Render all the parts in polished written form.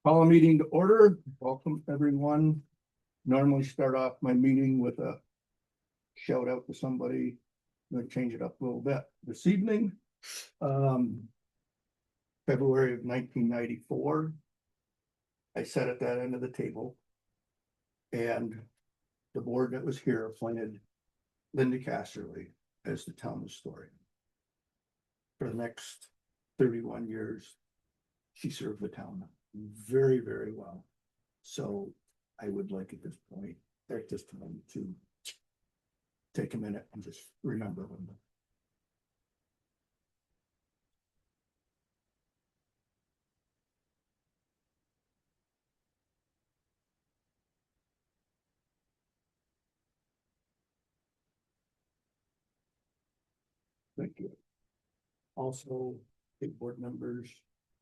Call a meeting to order. Welcome, everyone. Normally start off my meeting with a shout out to somebody. I'm gonna change it up a little bit this evening. February of 1994. I sat at that end of the table. And the board that was here appointed Linda Casterly as the town historian. For the next 31 years, she served the town very, very well. So I would like at this point, at this time, to take a minute and just remember Linda. Thank you. Also, big board members,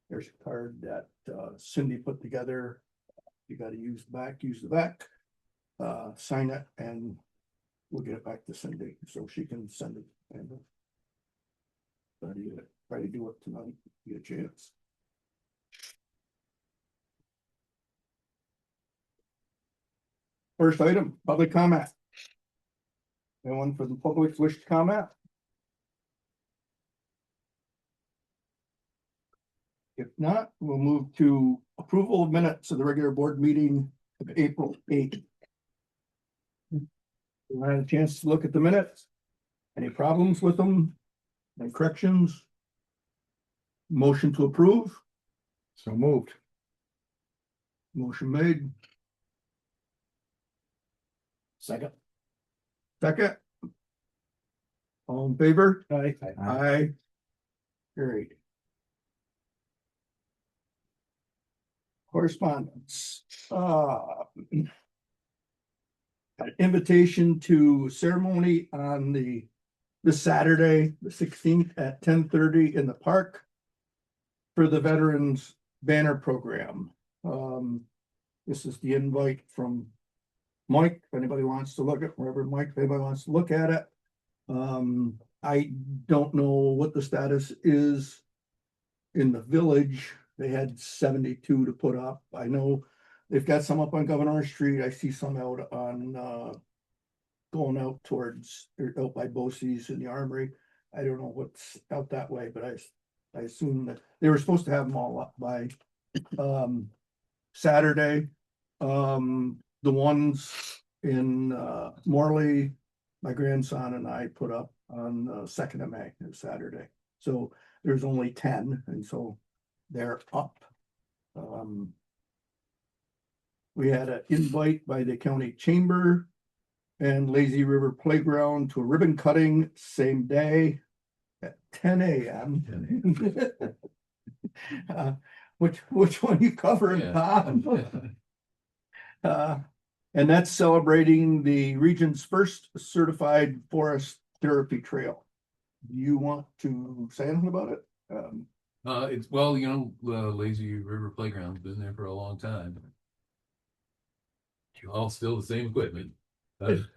there's a card that Cindy put together. You got to use the back, sign it, and we'll get it back to Cindy so she can send it. And try to do it tonight, get a chance. First item, public comment. Anyone from the public wish to comment? If not, we'll move to approval of minutes of the regular board meeting of April 8th. You had a chance to look at the minutes? Any problems with them? Any corrections? Motion to approve? So moved. Motion made. Second. Second. All in favor? Aye. Aye. Carried. Correspondence. An invitation to ceremony on this Saturday, the 16th at 10:30 in the park for the Veterans Banner Program. This is the invite from Mike, if anybody wants to look at wherever Mike, if anybody wants to look at it. I don't know what the status is in the village. They had 72 to put up. I know they've got some up on Governor Street. I see some out on going out towards out by Bosse's in the Armory. I don't know what's out that way, but I assume that they were supposed to have them all up by Saturday. The ones in Morley, my grandson and I put up on 2nd of May, Saturday. So there's only 10, and so they're up. We had an invite by the county chamber and Lazy River Playground to a ribbon cutting same day at 10 a.m. Which one you covering, Tom? And that's celebrating the region's first certified forest therapy trail. Do you want to say anything about it? It's well, Lazy River Playground's been there for a long time. All still the same equipment. It is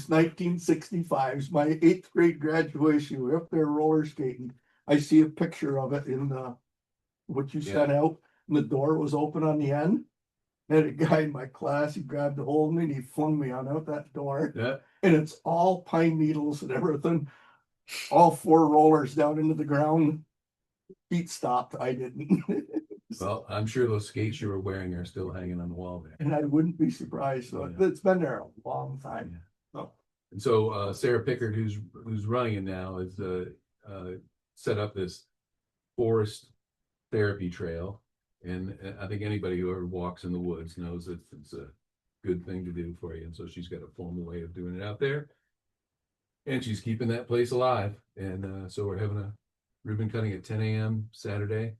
1965. It's my 8th grade graduation. We're up there roller skating. I see a picture of it in what you sent out, and the door was open on the end. And a guy in my class, he grabbed a hold of me and he flung me on out that door. Yeah. And it's all pine needles and everything. All 4 rollers down into the ground. Feet stopped. I didn't. Well, I'm sure those skates you were wearing are still hanging on the wall there. And I wouldn't be surprised. So it's been there a long time. Yeah. And so Sarah Pickard, who's running it now, is set up this forest therapy trail. And I think anybody who ever walks in the woods knows that it's a good thing to do for you. And so she's got a formal way of doing it out there. And she's keeping that place alive. And so we're having a ribbon cutting at 10 a.m. Saturday.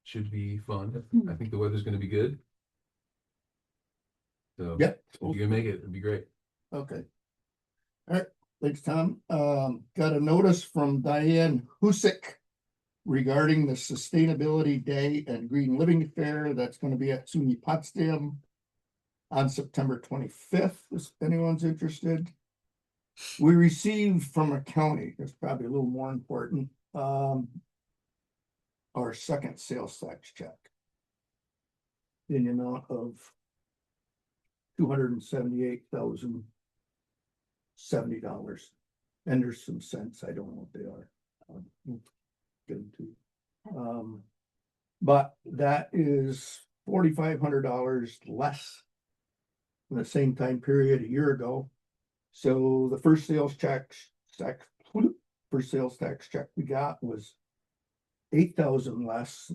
Should be fun. I think the weather's going to be good. So yeah, if you can make it, it'd be great. Okay. All right. Thanks, Tom. Got a notice from Diane Husick regarding the Sustainability Day and Green Living Fair that's going to be at SUNY Potsdam on September 25th, if anyone's interested. We received from a county, that's probably a little more important, our second sales tax check. In the amount of $278,070. And there's some cents, I don't know what they are. Get them to you. But that is $4,500 less than the same time period a year ago. So the first sales tax check we got was 8,000 less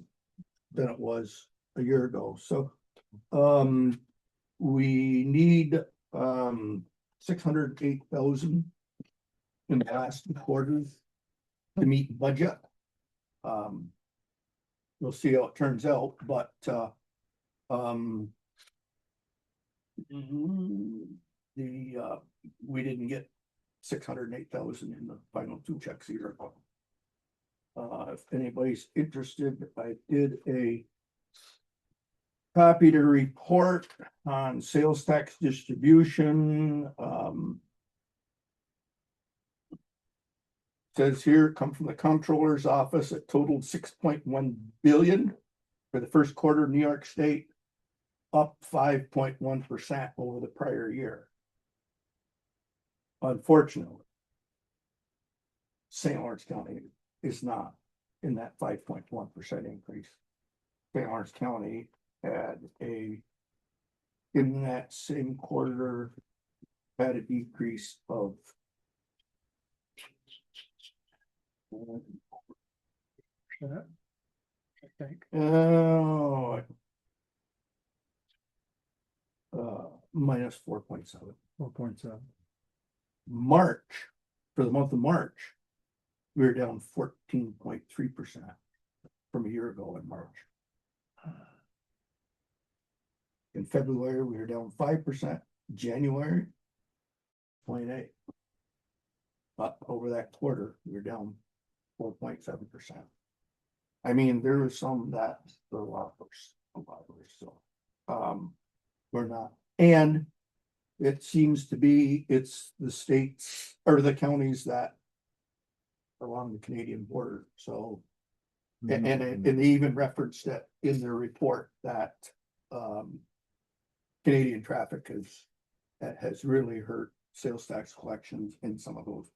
than it was a year ago. So we need 608,000 in the last 2 quarters to meet budget. We'll see how it turns out, but we didn't get 608,000 in the final 2 checks either. If anybody's interested, I did a copy to report on sales tax distribution. Says here, come from the comptroller's office, it totaled 6.1 billion for the first quarter of New York State, up 5.1% over the prior year. Unfortunately, St. Lawrence County is not in that 5.1% increase. St. Lawrence County had in that same quarter, had a decrease of minus 4.7. 4.7. March, for the month of March, we were down 14.3% from a year ago in March. In February, we were down 5%, January, 0.8. But over that quarter, we were down 4.7%. I mean, there was some that were a lot worse, so we're not, and it seems to be, it's the states or the counties that are along the Canadian border, so. And they even referenced that in their report that Canadian traffic has really hurt sales tax collections in some of those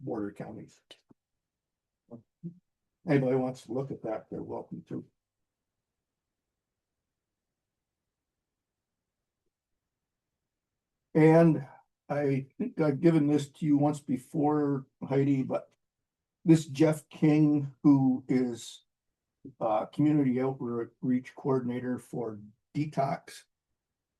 border counties. Anybody wants to look at that, they're welcome to. And I think I've given this to you once before, Heidi, but this Jeff King, who is community outreach coordinator for Detox,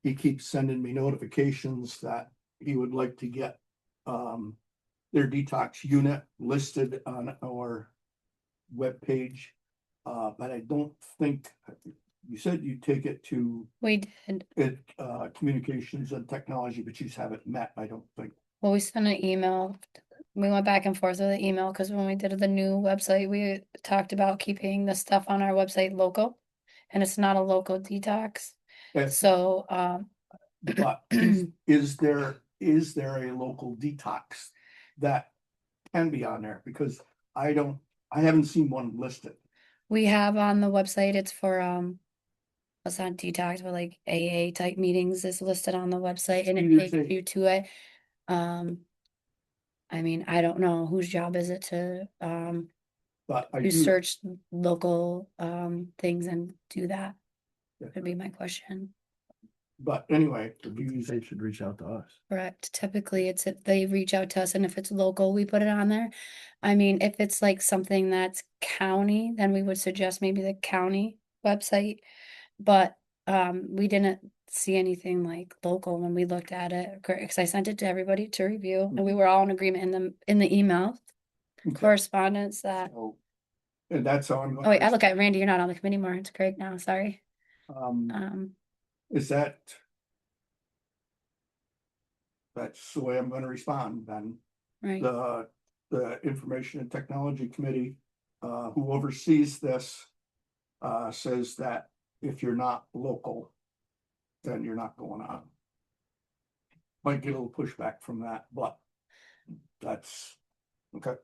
he keeps sending me notifications that he would like to get their detox unit listed on our webpage. But I don't think, you said you take it to We did. communications and technology, but you just haven't met, I don't think. Well, we sent an email. We went back and forth with the email because when we did the new website, we talked about keeping the stuff on our website local. And it's not a local detox. Yes. So, But is there a local detox that can be on there? Because I haven't seen one listed. we have on the website, it's for, it's not detox, but like AA type meetings is listed on the website and it Either takes say- you to it. I mean, I don't know whose job is it to, But I you do, search local, things and do that. Yeah. Would be my question. but anyway, They should reach out to us. Correct. Typically, it's if they reach out to us and if it's local, we put it on there. I mean, if it's like something that's county, then we would suggest maybe the county website. But we didn't see anything like local when we looked at it, because I sent it to everybody to review and we were all in agreement in the email Okay. correspondence that, So, and that's how I'm. oh wait, I look at Randy, you're not on the committee more. It's Craig now, sorry. Is that's the way I'm gonna respond then. Right, The Information and Technology Committee, who oversees this, says that if you're not local, then you're not going on. Might get a little pushback from that, but that's, okay.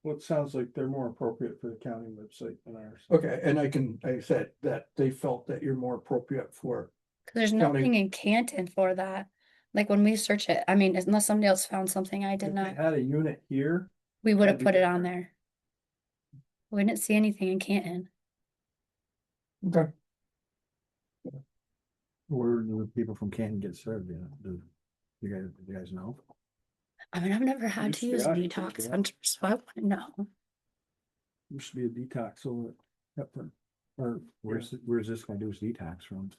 Well, it sounds like they're more appropriate for the county website than ours. Okay, and I said that they felt that you're more appropriate for, 'Cause there's County- nothing in Canton for that. Like when we search it, I mean, unless somebody else found something I If did they not, had a unit here, we would have that'd be put it on different. there. We didn't see anything in Canton. okay, where do the people from Canton get served? Do you guys know? I mean, I've never had Used to to use be a us, detox yeah. center, so I wouldn't know. Used to be a detox over at Hepburn. Or where's this gonna do its detox from?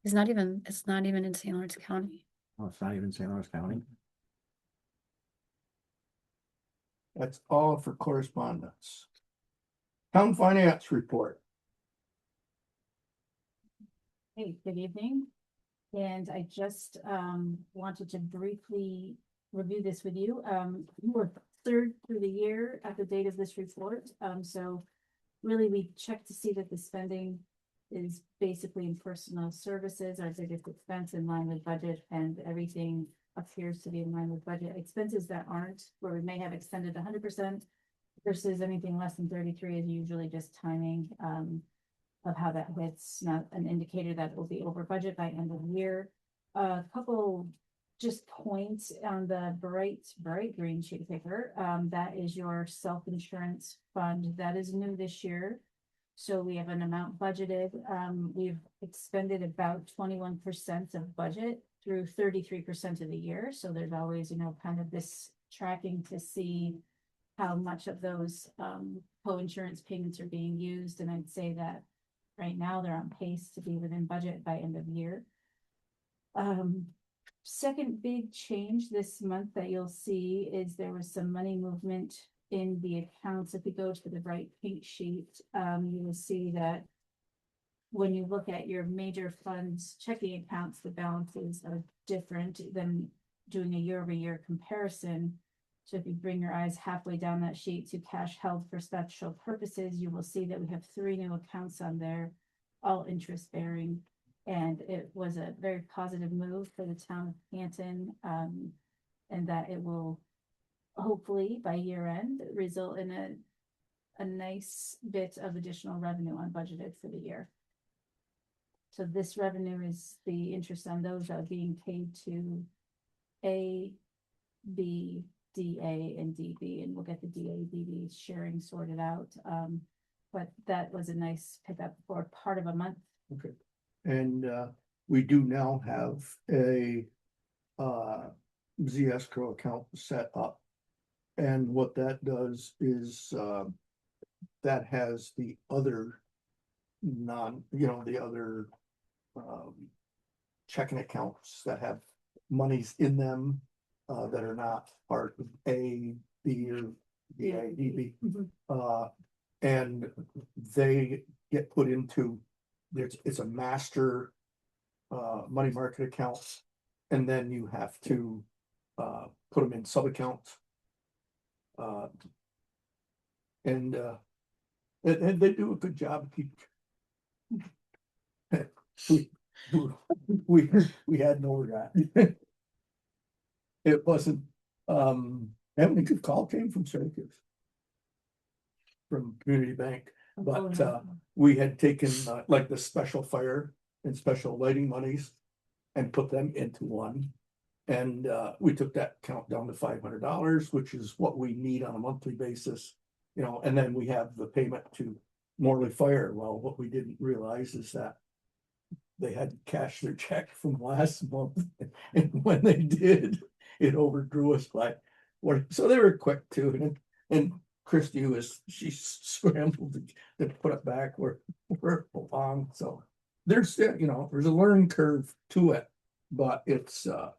It's not even in St. Lawrence County. Oh, it's not even St. Lawrence County. that's all for correspondence. Town finance report. Hey, good evening. And I just wanted to briefly review this with you. We're third through the year at the date of this report. So really, we check to see that the spending is basically in personal services, our biggest expense in line with budget, and everything appears to be in line with budget. Expenses that aren't, where we may have extended 100% versus anything less than 33 is usually just timing of how that hits, not an indicator that it will be over budget by end of year. A couple just points on the bright green sheet of paper. That is your self-insurance fund. That is new this year. So we have an amount budgeted. We've expended about 21% of budget through 33% of the year. So there's always, kind of this tracking to see how much of those co-insurance payments are being used. And I'd say that right now they're on pace to be within budget by end of year. Second big change this month that you'll see is there was some money movement in the accounts. If we go to the bright pink sheet, you will see that when you look at your major funds checking accounts, the balances are different than doing a year-over-year comparison. So if you bring your eyes halfway down that sheet to cash held for special purposes, you will see that we have 3 new accounts on there, all interest bearing. And it was a very positive move for the town of Canton, and that it will hopefully by year end result in a nice bit of additional revenue unbudgeted for the year. So this revenue is the interest on those that are being paid to A, B, DA, and DB, and we'll get the DA, DB sharing sorted out. But that was a nice pickup for part of a month. Okay, and we do now have a Z escrow account set up. And what that does is that has the other the other checking accounts that have monies in them that are not part of A, B, or DA, DB. And they get put into, it's a master money market account. And then you have to put them in sub accounts. And they do a good job of keep. we had no regret. It wasn't, having a good call came from Syracuse. From Community Bank, but we had taken like the special fire and special lighting monies and put them into one. And we took that account down to $500, which is what we need on a monthly basis, and then we have the payment to Morley Fire. Well, what we didn't realize is that they had to cash their check from last month, and when they did, it overdrew us by what, so they were quick too. And Christy she scrambled to put it back where it belonged. So there's there's a learning curve to it, but it's gonna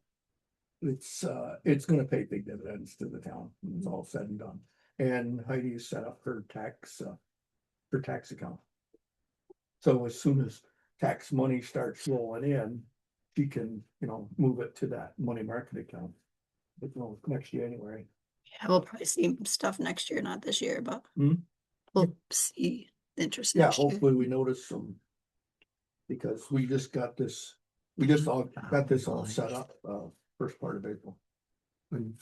pay big dividends to the town when it's all said and done. And Heidi set up her tax account. So as soon as tax money starts rolling in, she can, move it to that money market account. But next January. Yeah, we'll probably see stuff next year, not this year, but Hmm? we'll see interest Yeah, next year. hopefully we notice some. Because we just all got this all set up, first part of April.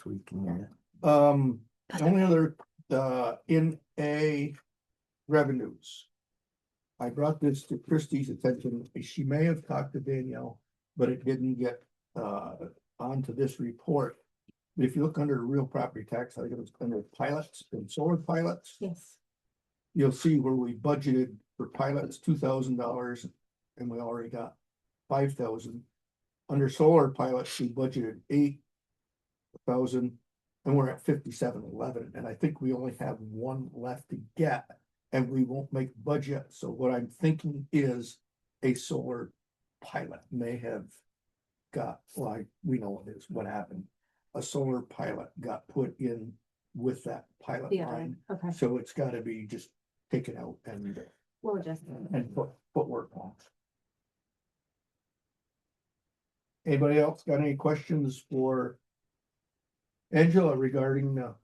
Sweet. Yeah. The only other, in a revenues. I brought this to Christie's attention. She may have talked to Danielle, but it didn't get, onto this report. If you look under real property tax, I think it was under pilots and solar pilots. Yes. You'll see where we budgeted for pilots $2,000 and we already got 5,000. Under solar pilots, we budgeted 8,000 and we're at 5711. And I think we only have one left to get and we won't make budget. So what I'm thinking is a solar pilot may have got, like, we know what happened. A solar pilot got put in with that pilot Yeah, line. okay, So it's gotta be just taken out we'll adjust. and put work on. Anybody else got any questions for Angela regarding the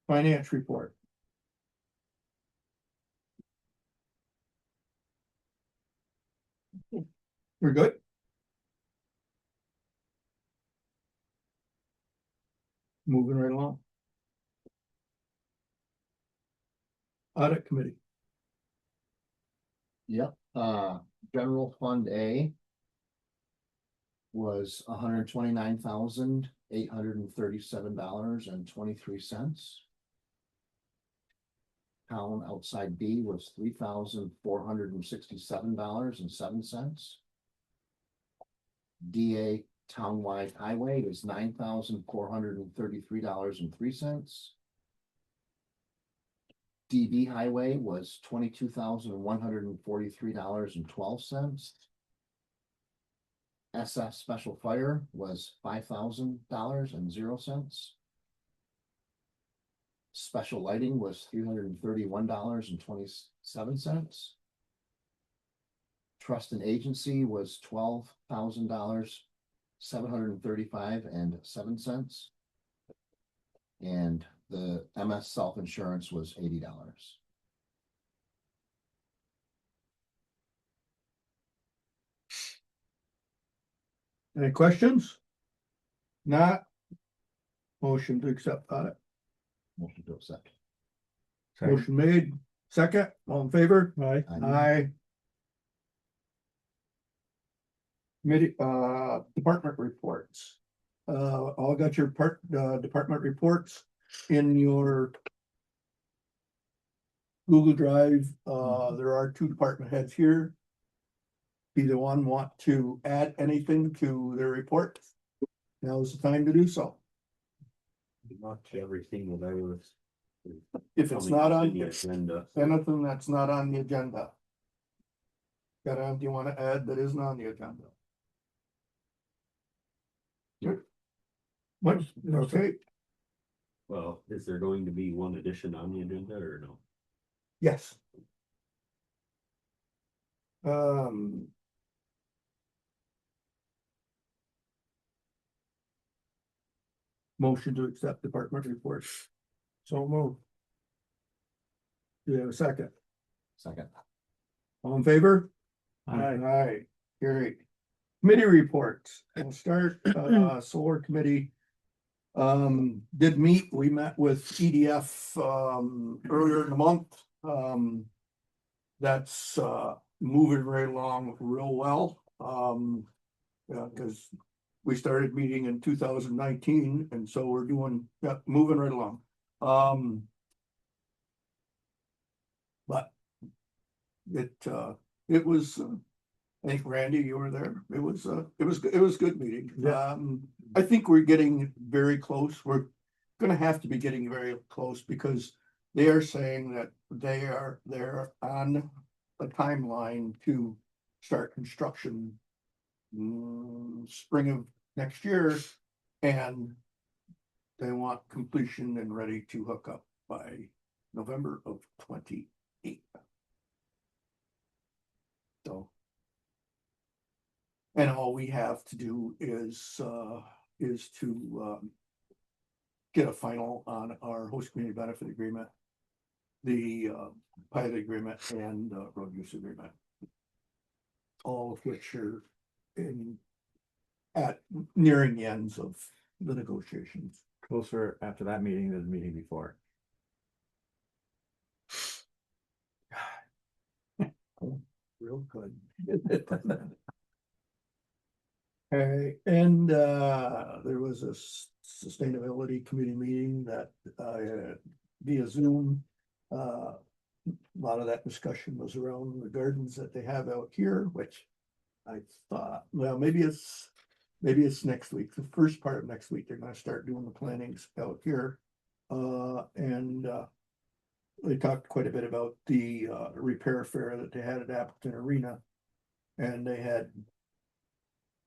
finance report? We're good? Moving right along. Audit committee. Yep, general fund A. Was $129,837.23. Town outside B was $3,467.07. DA townwide highway is $9,433.03. DB highway was $22,143.12. SF special fire was $5,000.00. Special lighting was $331.27. Trust and agency was $12,735.07. And the MS self-insurance was $80. Any questions? Not. Motion to accept audit. Motion to accept. Motion made, second, all in favor? Aye. Aye. Committee, department reports. All got your department reports in your Google Drive. There are two department heads here. Either one want to add anything to their report? Now is the time to do so. Much everything that I was. If it's coming not up on, in the agenda. anything that's not on the agenda. Do you want to add that isn't on the agenda? What, okay, Well, is there going to be one addition on the agenda or no? yes. Motion to accept department reports. So move. Do you have a second? Second. All in favor? Aye. Aye, carried. Committee reports, we'll start, solar committee. Did meet, we met with EDF, earlier in the month. That's, moving right along real well. Yeah, cause we started meeting in 2019 and so we're doing, yeah, moving right along. But it was, I think Randy, you were there. It was good meeting. Yeah. I think we're getting very close. We're gonna have to be getting very close because they are saying that they're on a timeline to start construction spring of next year, and they want completion and ready to hook up by November of 28. So. And all we have to do is to get a final on our host community benefit agreement, the pilot agreement and road use agreement. All of which are in at nearing the ends of the negotiations. Closer after that meeting than the meeting before. Real good. Okay, and there was a sustainability committee meeting that via Zoom. A lot of that discussion was around the gardens that they have out here, which I thought, well, maybe it's next week, the first part of next week, they're gonna start doing the plantings out here. And they talked quite a bit about the repair fair that they had at Appleton Arena. And they had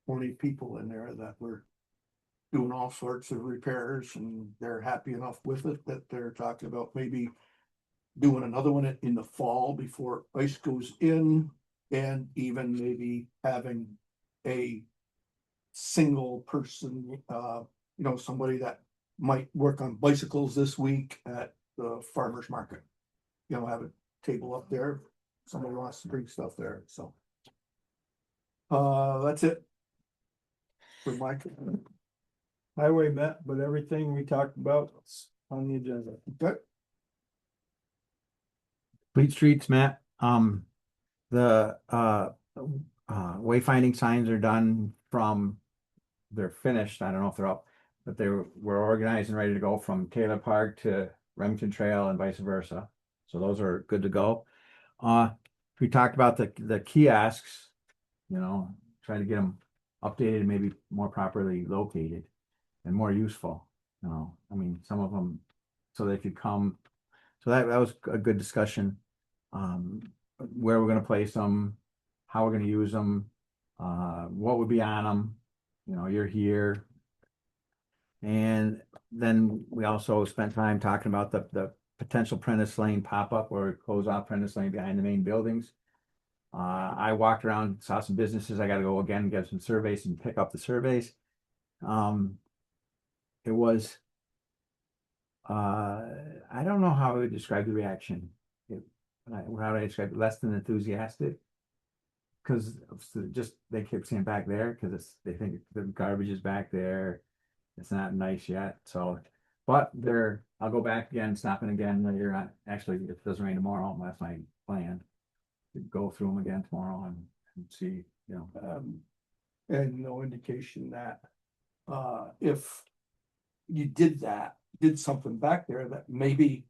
20 people in there that were doing all sorts of repairs, and they're happy enough with it that they're talking about maybe doing another one in the fall before ice goes in, and even maybe having a single person, somebody that might work on bicycles this week at the farmer's market. Have a table up there, somebody wants to bring stuff there, so. That's it. For my. Highway met, but everything we talked about is on the agenda. Okay. Fleet Streets met, the wayfinding signs are done they're finished, I don't know if they're up, but we're organized and ready to go from Taylor Park to Remington Trail and vice versa. So those are good to go. We talked about the kiosks, trying to get them updated and maybe more properly located and more useful. Some of them, so they could come. So that was a good discussion. Where we're gonna place them, how we're gonna use them, what would be on them. You're here. And then we also spent time talking about the potential Prentice Lane pop-up or close off Prentice Lane behind the main buildings. I walked around, saw some businesses. I got to go again, get some surveys and pick up the surveys. It was, I don't know how I would describe the reaction. How would I describe it? Less than enthusiastic. Because they kept saying back there, because they think the garbage is back there. It's not nice yet. So, but I'll go back again, stopping again later on. Actually, if it doesn't rain tomorrow, that's my plan. Go through them again tomorrow and see, And no indication that if you did something back there, that maybe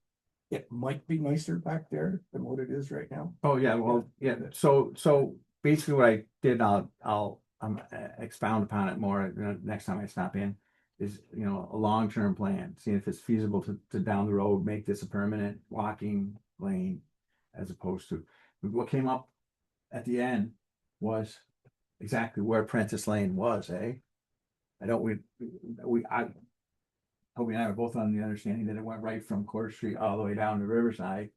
it might be nicer back there than what it is right now. Oh, yeah, well, yeah, so basically what I did, I'll expound upon it more next time I stop in, is, a long-term plan, seeing if it's feasible to down the road, make this a permanent walking lane, as opposed to, what came up at the end was exactly where Prentice Lane was, eh? Hope and I were both on the understanding that it went right from Court Street all the way down to Riverside,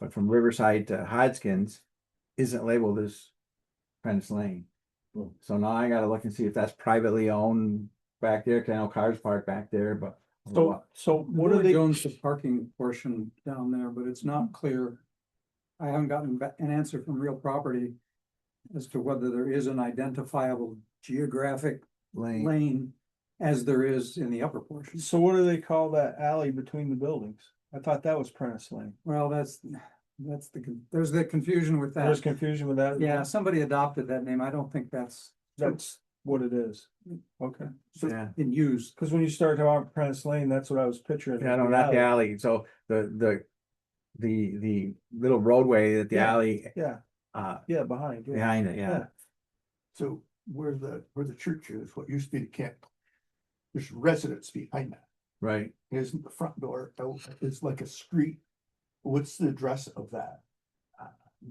but from Riverside to Hodgkins isn't labeled as Prentice Lane. So now I gotta look and see if that's privately owned back there, cause I know cars parked back there, but. So what are they? Owns the parking portion down there, but it's not clear. I haven't gotten an answer from Real Property as to whether there is an identifiable geographic lane as there is in the upper portion. So what do they call that alley between the buildings? I thought that was Prentice Lane. Well, there's the confusion with There's that. confusion with that. Yeah, somebody adopted that name. I don't think that's what it is. Okay. So Yeah, in use. Because when you start talking about Prentice Lane, that's what I was picturing. yeah, no, not the alley, so the little roadway that the Yeah. alley, Yeah, yeah, behind. Yeah. behind it, yeah. So where the church is, what used to be the camp, there's residents behind that. Right, It isn't the front door, it's like a street. What's the address of that?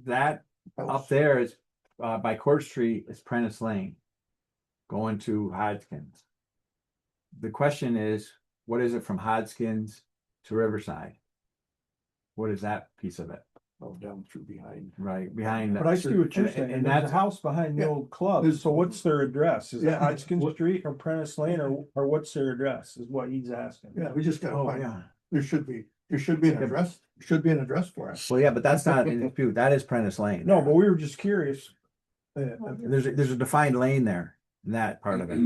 that house? up there is, by Court Street is Prentice Lane, going to Hodgkins. The question is, what is it from Hodgkins to Riverside? What is that piece of it? Oh, down through behind. Right, behind. But I see what you're and- saying. and There's a that's, house behind the Yeah. old club. There's- So what's their address? Is it Yeah. Hodgkins Street or Prentice Lane or what's their address is what he's asking. Yeah, we just gotta oh, find, yeah. there should be an address, for it. Well, yeah, but that's not in dispute, that is Prentice Lane. No, but we were just curious. There's a defined lane there. that part of it.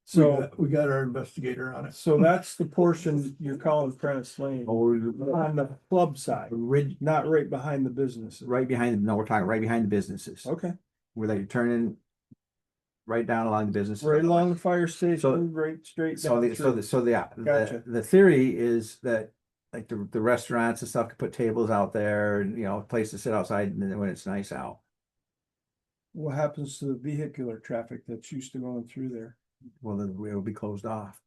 So, We got our investigator on it. so that's the portion you're calling Prentice Lane, Oh, on the club side, ridge, not right behind the businesses. right behind, no, we're talking right behind the businesses, Okay, where they turn in right down along the businesses. right along the fire So- station, right straight So down the, so through. the, so the, Gotcha. the theory is that like the restaurants and stuff could put tables out there and, you know, a place to sit outside and then when it's nice out. What happens to the vehicular traffic that's used to going through there? Well, then it will be closed off.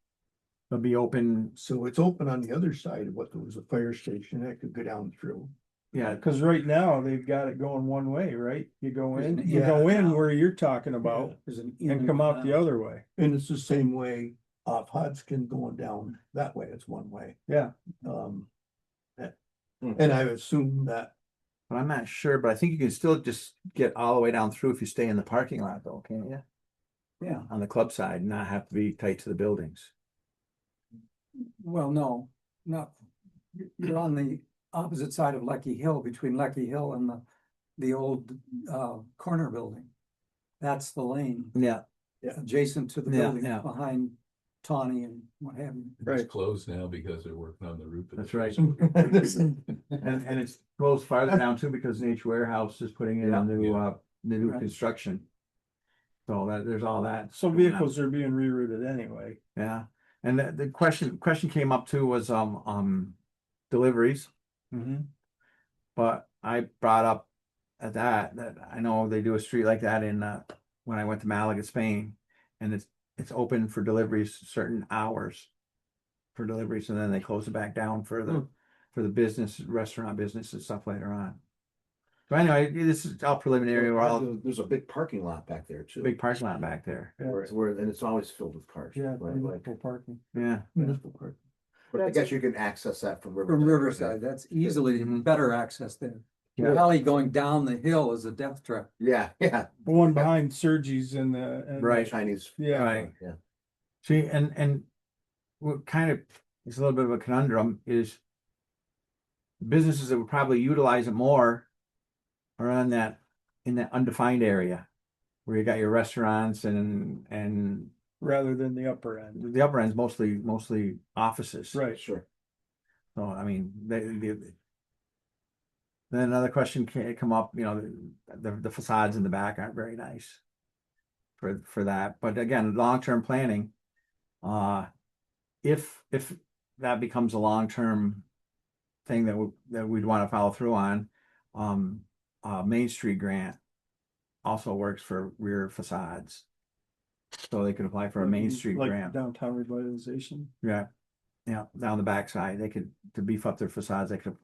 It'll be open, So it's open on the other side of what there was a fire station that could go down through. yeah, Cause right now they've got it going one way, right? You go in, you Yeah. go in where you're talking about There's an in and come out the other way. And it's the same way off Hodgkin going down that way. It's one way. Yeah. And I assume that, but I'm not sure, but I think you can still just get all the way down through if you stay in the parking lot though, can't you? Yeah, On the club side, not have to be tight to the buildings. well, no, not, you're on the opposite side of Lecky Hill, between Lecky Hill and the old corner building. That's the lane Yeah, adjacent to the Yeah, building yeah. behind Tawny and what have you. It's Right. closed now because they're working on the roof. of the that's right. station. And it's goes farther down too because Nature Warehouse is putting in Yeah. a new, Yeah. the new Right. construction. So that, there's all that. So going on. vehicles are being rerouted anyway. Yeah, and the question came up too was, deliveries. Mm-hmm. But I brought up at that I know they do a street like that in, when I went to Malaga, Spain. And it's open for deliveries certain hours. For deliveries, and then they close it back down for the business, restaurant business and stuff later on. So anyway, this is all preliminary, we're all There's a big parking lot back there too. big parking lot back there, And it's always filled with cars. Yeah, Like- municipal parking. yeah. municipal park. But I guess you can access that from Riverside. From Riverside, that's easily Mhm. better access there. Yeah. The alley going down the hill is a death trap. Yeah, yeah. The one behind Sergi's and the. Right. Chinese. Yeah. Right. Yeah. See, and what kind of is a little bit of a conundrum is businesses that would probably utilize it more are on that, in that undefined area where you got your restaurants and Rather than the upper end. the upper end's mostly offices. Right. Sure. So, I mean, then another question can come up, you know, the facades in the back aren't very nice for that. But again, long-term planning, if that becomes a long-term thing that we'd want to follow through on, Main Street grant also works for rear facades. So they could apply for a Main Street Like grant. downtown revitalization. Yeah, yeah, down the backside, they could, to beef up their facades, they could,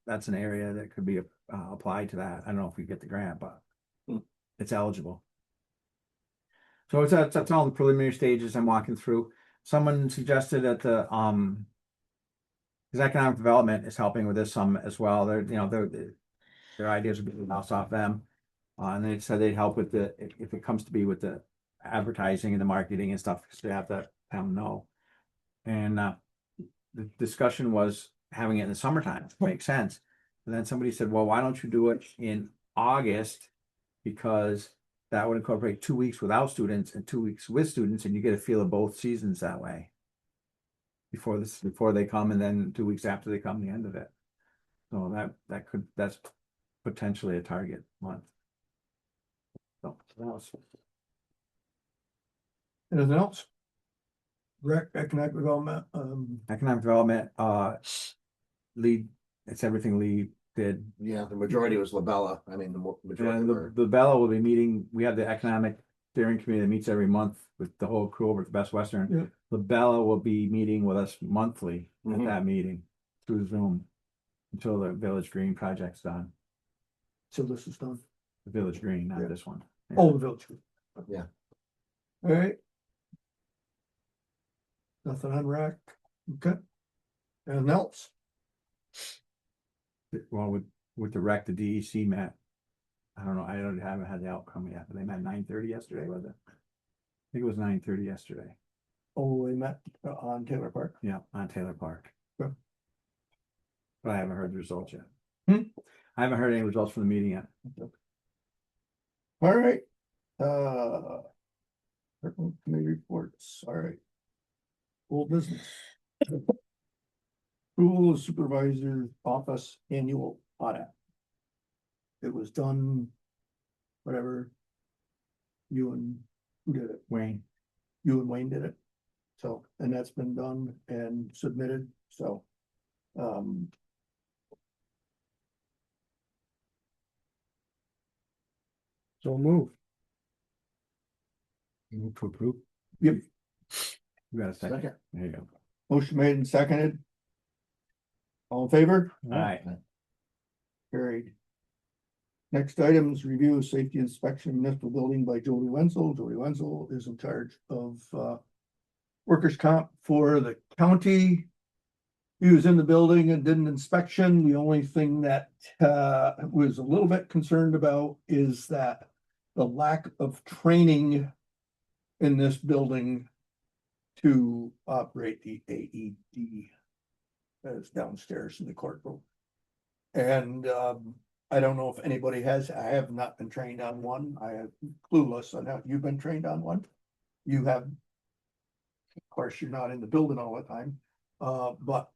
that's an area that could be applied to that. I don't know if we get the grant, but it's eligible. So that's all the preliminary stages I'm walking through. Someone suggested that the because economic development is helping with this some as well. They're, you know, their ideas would be bounced off them. And they said they'd help with if it comes to be with the advertising and the marketing and stuff, because they have to have them know. And the discussion was having it in the summertime, makes sense. And then somebody said, well, why don't you do it in August? Because that would incorporate 2 weeks without students and 2 weeks with students, and you get a feel of both seasons that way. Before they come, and then 2 weeks after they come, the end of it. So that's potentially a target month. So that was. Anything else? Economic development, Economic development, lead, it's everything Lee did. Yeah, the majority was Labella. I mean, majority And were. the Bella will be meeting, we have the economic steering committee that meets every month with the whole crew over at the Best Western. Yeah. The Bella will be meeting with us monthly at Mhm. that meeting through Zoom until the Village Green project's done. so this is done. The Village Green, not Yeah. this one. Oh, the village. Yeah. All right. Nothing on rec. Okay. Anything else? Well, with the rec, the DEC met. I don't know, haven't had the outcome yet, but they met 9:30 yesterday, was it? I think it was 9:30 yesterday. Oh, we met on Taylor Park. Yeah, on Taylor Park. Okay. But I haven't heard the results yet. Hmm? I haven't heard any results from the meeting yet. All right. Committee reports, all right. Old business. Approval of supervisor office annual audit. It was done, whatever. You and, who did it? Wayne, You and Wayne did it. So, and that's been done and submitted, so. So move. move to approve. Yep, You got a second? Second. There you go. motion made and seconded. All in favor? All right, Carried. Next item is review of safety inspection municipal building by Jody Wenzel. Jody Wenzel is in charge of workers' comp for the county. He was in the building and did an inspection. The only thing that was a little bit concerned about is that the lack of training in this building to operate the AED that is downstairs in the courtroom. And I don't know if anybody has, I have not been trained on one. I am clueless on how you've been trained on one. You have. Of course, you're not in the building all the time, but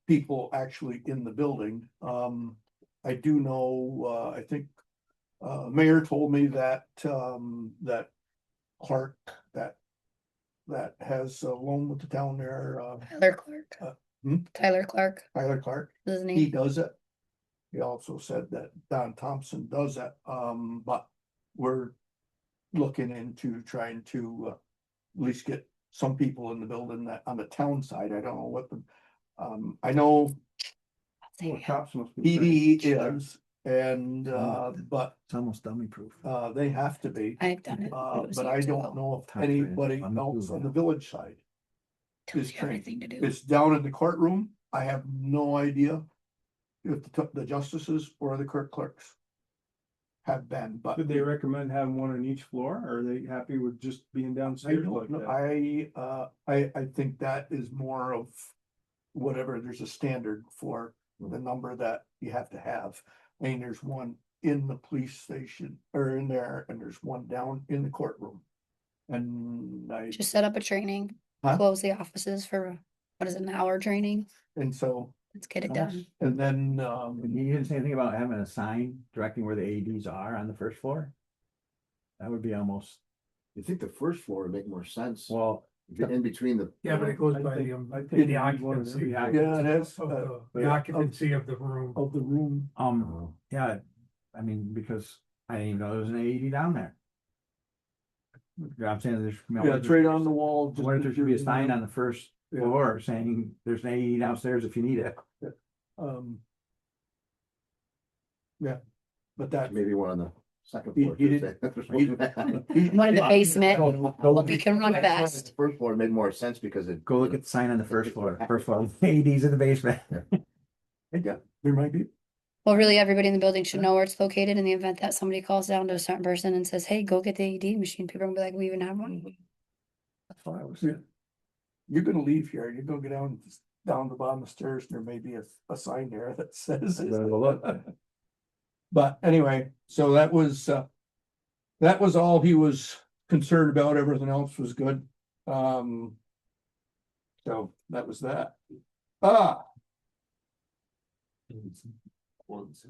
people actually in the building. I do know, I think Mayor told me that that Clark, that has a loan with the town there, Tyler Clark. Tyler Clark Tyler Clark. is his He name. does it. He also said that Don Thompson does it, but we're looking into trying to at least get some people in the building that on the town side. I don't know what the, I know Say it. Cops must be. PD is, and but it's almost dummy proof. they have to be. I've done it. It was But I years don't ago. know if Top anybody grade. else on the village side. Tells is you trained. everything to do. It's down in the courtroom. I have no idea if the justices or the court clerks have been, but. Did they recommend having one on each floor, or are they happy with just being I downstairs don't like know. that? I think that is more of whatever, there's a standard for the number that you have to have. I mean, there's one in the police station or in there, and there's one down in the courtroom. And Just set up a training, Huh? close the offices for, what is it, an hour training? and so, Let's get it done. and then, You didn't say anything about having a sign directing where the AEDs are on the first floor? That would be almost, You think the first floor would make more sense, well, in between the. Yeah, but it goes I by think- the, I think the you need one of occupancy. them. yeah, it has, Of the yeah, occupancy of the room. of the room. yeah, I mean, because I didn't even know there was an AED down there. Yeah, I'm saying there's. Yeah, it's right on the wall. just What if there should be a as you're- sign on the first Yeah. floor saying there's an AED downstairs if you need it? Yeah, but that. Maybe one on the second He- floor. he too, didn't- say. One in the basement. Go We can run fast. First floor made more sense because it. Go look at the sign on the first floor, AEDs in the basement. Yeah, there might be. Well, really, everybody in the building should know where it's located in the event that somebody calls down to a certain person and says, hey, go get the AED machine. People are gonna be like, we even have one. That's what I was saying. You're gonna leave here, you're gonna go down the bottom of the stairs, and there may be a sign there that says. it. Better go look. But anyway, so that was all he was concerned about. Everything else was good. So that was that.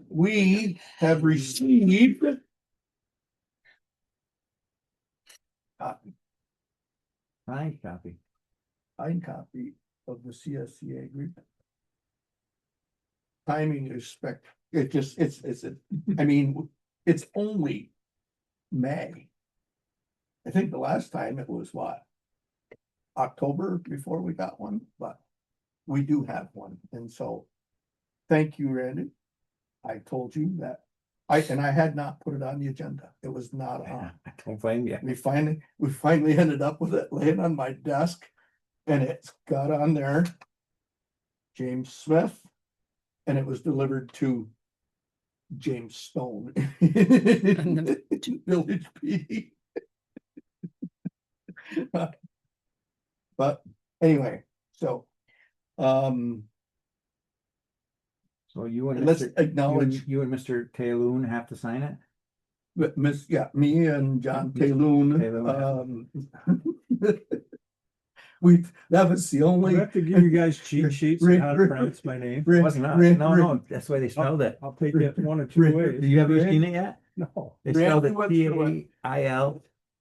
We have received Signed copy. signed copy of the CSCA agreement. Timing is I mean, it's only May. I think the last time it was what? October before we got one, but we do have one, and so. Thank you, Randy. I told you that, I had not put it on the agenda. It was not on. I don't blame you. We finally ended up with it laying on my desk, and it's got on there. James Smith, and it was delivered to James Stone. Village PD. But anyway, so, So you and let's Mr. acknowledge, You and Mr. Tayloon have to sign it? But me and John Tayloon, Tayloon. that was the I only. have to give you guys cheat sheets on how to pronounce my name. Rick- Wasn't us. Rick- No, Rick- no, that's the way they spelled it. I'll take it one of two Rick- ways. Do you have you Rick- seen it yet? No. They spelled Randy it went through it.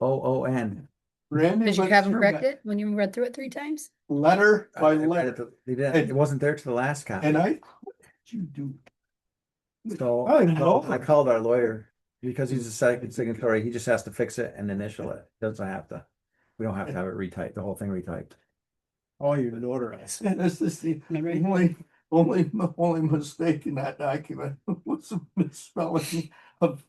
Tailloon. Randy Did you went have them through correct that it when you read through it 3 times? letter by I read letter, They did. It wasn't there to the last copy. and what did you do? So I know. I called our lawyer because he's a second signatory. He just has to fix it and initial it. Doesn't have to. We don't have to have it retyped, the whole thing retyped. Oh, you notarized. And this is the Right. only mistake in that document was a misspelling of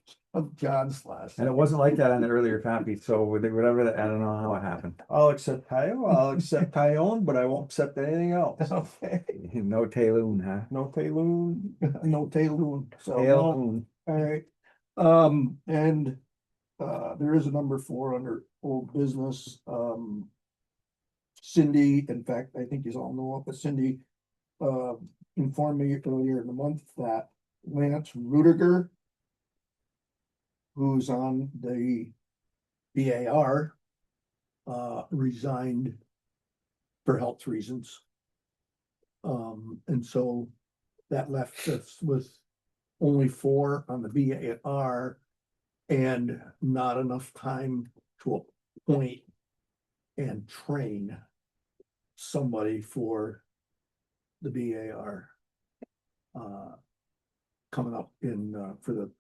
John's last. And it wasn't like that on the earlier copy. So whatever that, I don't know how it hapned. I'll accept Tayo, I'll accept Tyone, but I won't accept anything else. Okay, No Tayloon, huh? No Tayloon. no Tayloon, so. Tayloon. All right, and, there is a number 4 under old business, Cindy, in fact, I think you all know it, but Cindy, informed me earlier in the month that Lance Rudiger, who's on the BAR, resigned for health reasons. And so that left us with only 4 on the BAR and not enough time to appoint and train somebody for the BAR. Coming up for the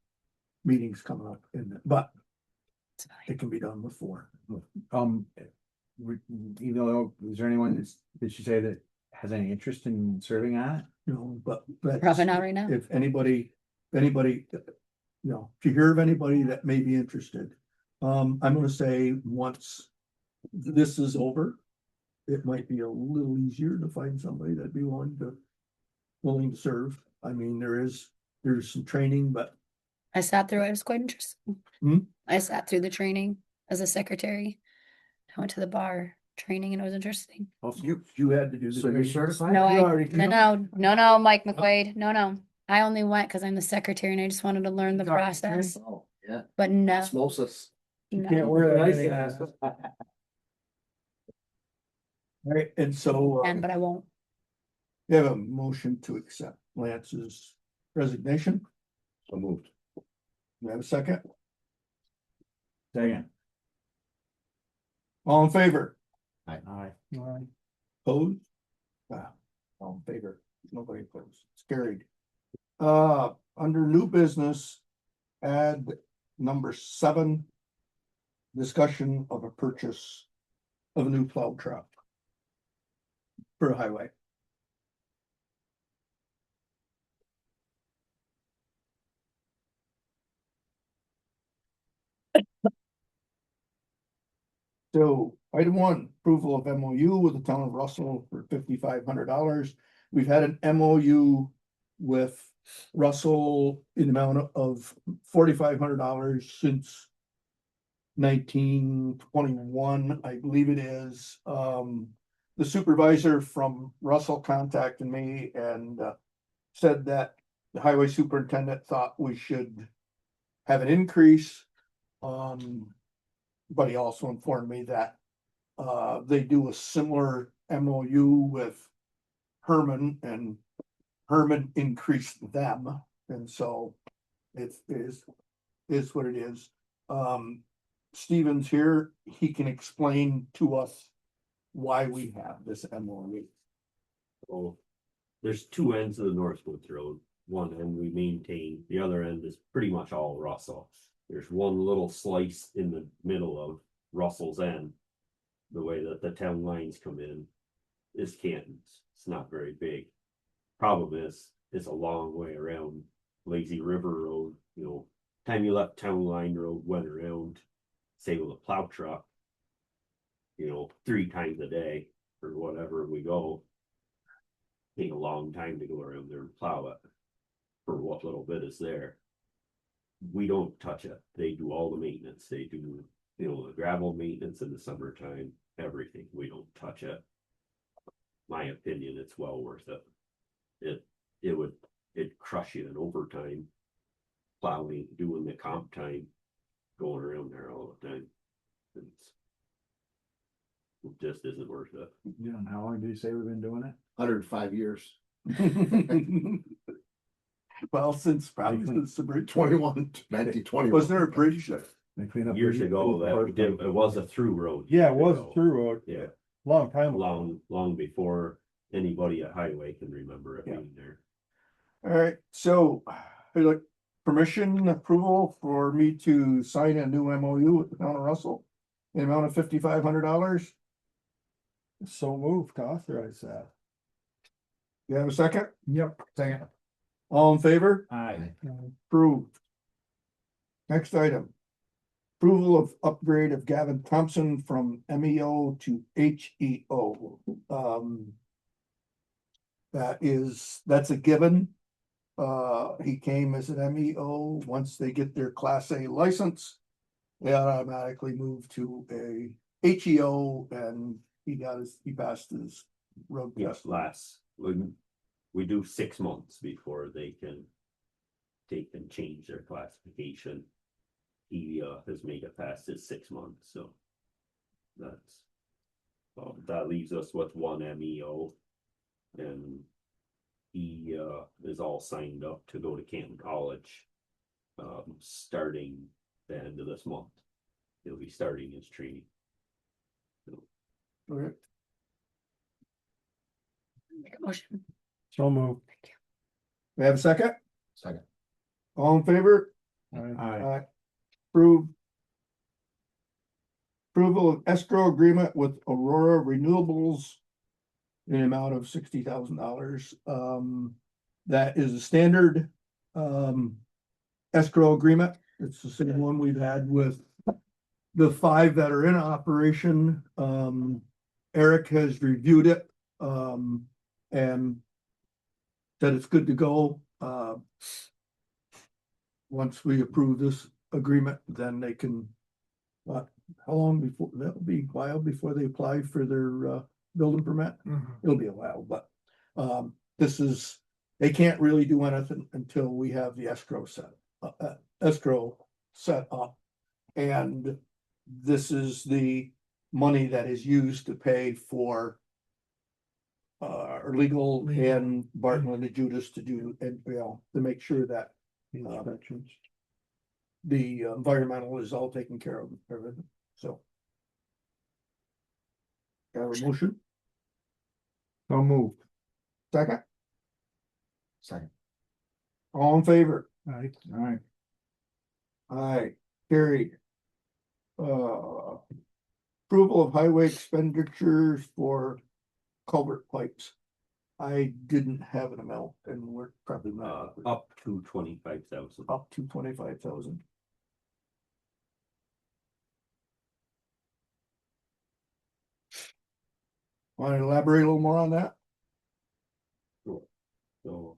meetings coming up but It's fine. it can be done with 4. You know, is there anyone did she say that has any interest in serving on it? But that's. Probably not right now. If anybody, if you hear of anybody that may be interested, I'm gonna say once this is over, it might be a little easier to find somebody that'd be willing to serve. I mean, there's some training, but I sat through it. It was quite interesting. Hmm? I sat through the training as a secretary. I went to the bar training and it was interesting. you had to do the. So you're training. certified? No, You I, already- no, Mike McQuaid. No. I only went because I'm the secretary and I just wanted to learn the You already process. Oh, yeah. But no, Osmosis. You no. can't wear that anything. Right, and so, And but I won't. we have a motion to accept Lance's resignation. So moved. We have a second, Second. all in favor? Aye. Opposed? All in favor, nobody opposed, it's carried. Under new business, add number 7. Discussion of a purchase of a new plow truck. For a highway. So item 1, approval of MOU with the town of Russell for $5,500. We've had an MOU with Russell in the amount of $4,500 since 1921, I believe it is. The supervisor from Russell contacted me and said that the highway superintendent thought we should have an increase. But he also informed me that they do a similar MOU with Herman, and Herman increased them, and so it is what it is. Steven's here, he can explain to us why we have this MOU. So there's 2 ends of the Northwoods Road. One end we maintain, the other end is pretty much all Russell. There's one little slice in the middle of Russell's end. The way that the town lines come in is Canton's. It's not very big. Problem is, it's a long way around Lazy River Road, time you left Town Line Road, went around, say with a plow truck, 3 times a day or whatever we go. Take a long time to go around there and plow it for what little bit is there. We don't touch it. They do all the maintenance. They do, the gravel maintenance in the summertime, everything. We don't touch it. My opinion, it's well worth it. It'd crush you in overtime. Plowing, doing the comp time, going around there all the time. It's, it just isn't worth it. Yeah, and how long do you say we've been doing it? 105 years. Well, since probably since the bridge, 1920. was there a bridge there? They clean up Years the- ago, that we did, it was a through road. Yeah, it was years ago. through road, Yeah, long time ago. long before anybody at Highway can remember it Yeah. being there. All right, so I'd like permission approval for me to sign a new MOU with the town of Russell. In the amount of $5,500. So moved to authorize that. You have a second? Yep. Second. All in favor? Aye. Approved. Next item. Approval of upgrade of Gavin Thompson from MEO to HEO. That's a given. He came as an MEO. Once they get their Class A license, they automatically move to a HEO, and he passed his road Yes, test. we do 6 months before they can change their classification. He has made it past his 6 months, so that's that leaves us with one MEO, and he is all signed up to go to Canton College starting the end of this month. He'll be starting his training. Okay. Make a motion. So moved. We have a second? Second. All in favor? Aye. Approved. Approval of escrow agreement with Aurora Renewables in an amount of $60,000. That is a standard escrow agreement. It's the same one we've had with the 5 that are in operation. Eric has reviewed it and said it's good to go. Once we approve this agreement, then they can, how long before, that'll be a while before they apply for their building permit. It'll be a while, but they can't really do anything until we have the escrow set up. And this is the money that is used to pay for legal and Barton and Judas to do, and to make sure that the environmental is all taken care of, everything, so. Got a motion, So moved. second, Second. all in favor? Aye. Aye. Aye, carried. Approval of highway expenditures for culvert pipes. I didn't have an amount, and we're probably not Up to 25,000. up to 25,000. Want to elaborate a little more on that? So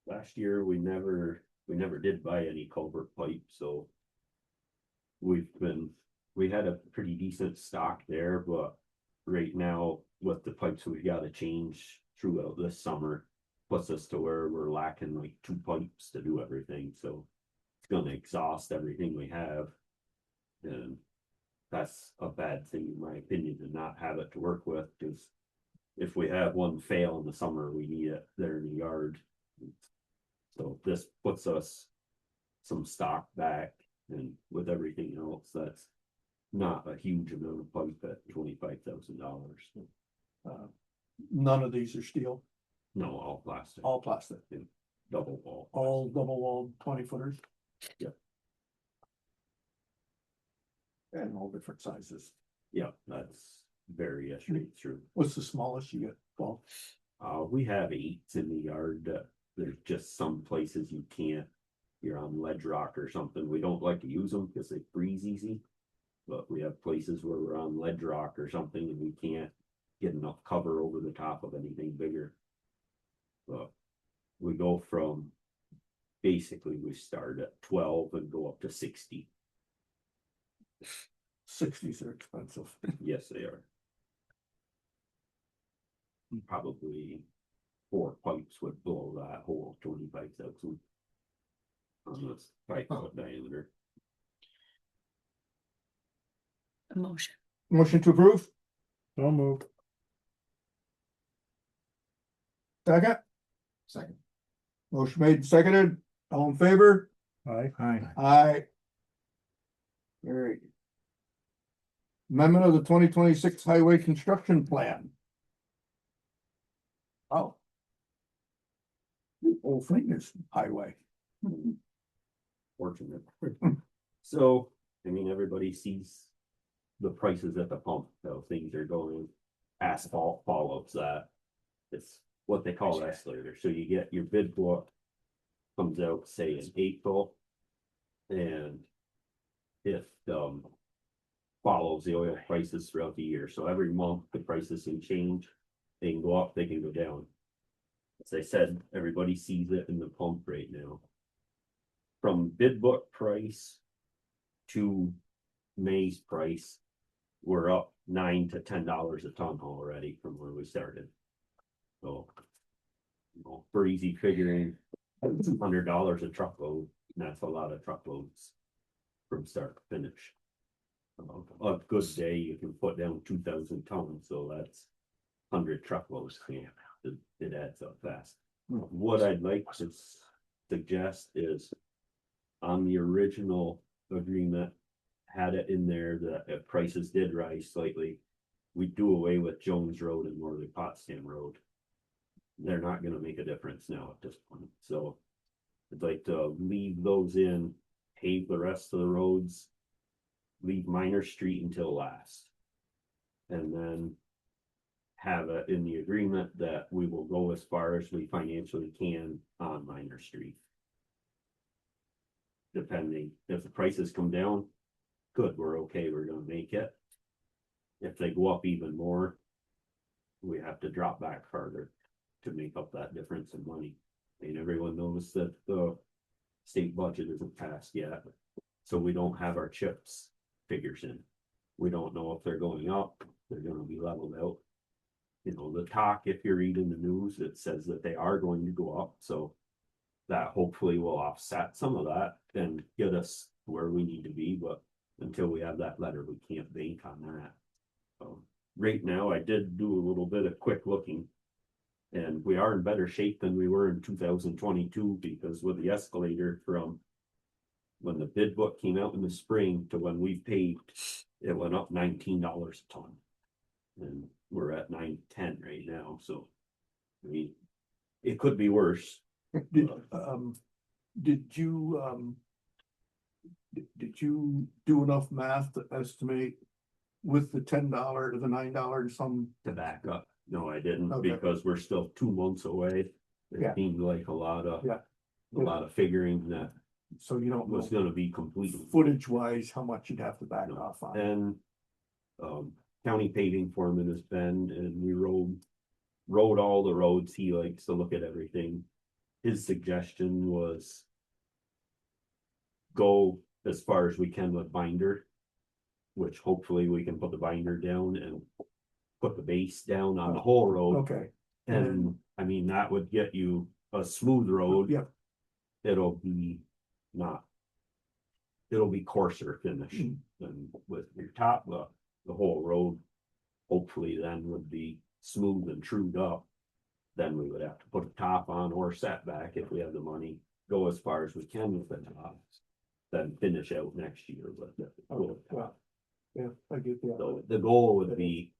last year, we never did buy any culvert pipe, so we had a pretty decent stock there, but right now with the pipes we've got to change throughout this summer puts us to where we're lacking like 2 pipes to do everything, so it's gonna exhaust everything we have. And that's a bad thing in my opinion, to not have it to work with, because if we have one fail in the summer, we need it there in the yard. So this puts us some stock back, and with everything else, that's not a huge amount of pipe at $25,000. None of these are steel, No, all plastic, all plastic, double wall. all double walled 20-footers. Yep. And all different sizes. Yeah, that's very straight through. What's the smallest you get? Well, We have 8s in the yard. There's just some places you can't. You're on ledge rock or something. We don't like to use them because they freeze easy. But we have places where we're on ledge rock or something and we can't get enough cover over the top of anything bigger. But we go from, basically we start at 12 and go up to 60. 60s are expensive. Yes, they are. Probably 4 pipes would blow that whole 25,000. On this 5-foot diameter. A motion. Motion to approve, So moved. second, Second. motion made, and seconded, all in favor? Aye. Aye. Very. Amendment of the 2026 Highway Construction Plan. Oh. The whole thing is highway. Fortunate. So, I mean, everybody sees the prices at the pump, so things are going, asphalt follows that. It's what they call escalator, so you get your bid book. Comes out, say in April. And it follows the oil prices throughout the year, so every month the prices can change. They can go up, they can go down. As I said, everybody sees it in the pump right now. From bid book price to May's price, we're up $9 to $10 a ton already from where we started. So, you know, for easy figuring, $200 a truckload, and that's a lot of truckloads from start to finish. A good day, you can put down 2,000 tons, so that's 100 truckloads. It adds up fast. What I'd like to suggest is on the original agreement, had it in there that if prices did rise slightly, we do away with Jones Road and Northern Potsdam Road. They're not gonna make a difference now at this point, so I'd like to leave those in, pave the rest of the roads, leave Minor Street until last. And then have it in the agreement that we will go as far as we financially can on Minor Street. Depending, if the prices come down, good, we're okay, we're gonna make it. If they go up even more, we have to drop back further to make up that difference in money. And everyone knows that the state budget isn't passed yet, so we don't have our CHIPS figures in. We don't know if they're going up, they're gonna be leveled out. You know, the talk, if you're reading the news, it says that they are going to go up, so that hopefully will offset some of that and get us where we need to be, but until we have that letter, we can't bank on that. Right now, I did do a little bit of quick looking. And we are in better shape than we were in 2022, because with the escalator from when the bid book came out in the spring to when we paved, it went up $19 a ton. And we're at $9.10 right now, so I mean, it could be worse. Did you, did you do enough math to estimate with the $10 to the $9 and some? To back up. No, I didn't, Okay. because we're still 2 months away. Yeah. It seemed like a lot of Yeah. figuring that So you don't was know gonna be complete. footage wise, how much you'd have to back No. off on. And county paving foreman has been, and we rode all the roads. He likes to look at everything. His suggestion was go as far as we can with binder, which hopefully we can put the binder down and put the base down on the whole road. Okay, And I mean, that would get you a smooth road. yeah, It'll be it'll be coarser finish Mm. than with your top, the whole road. Hopefully then would be smooth and trued up. Then we would have to put a top on or setback if we have the money, go as far as we can with the top. Then finish out next year with the full top. well, yeah, I get that. So the goal would be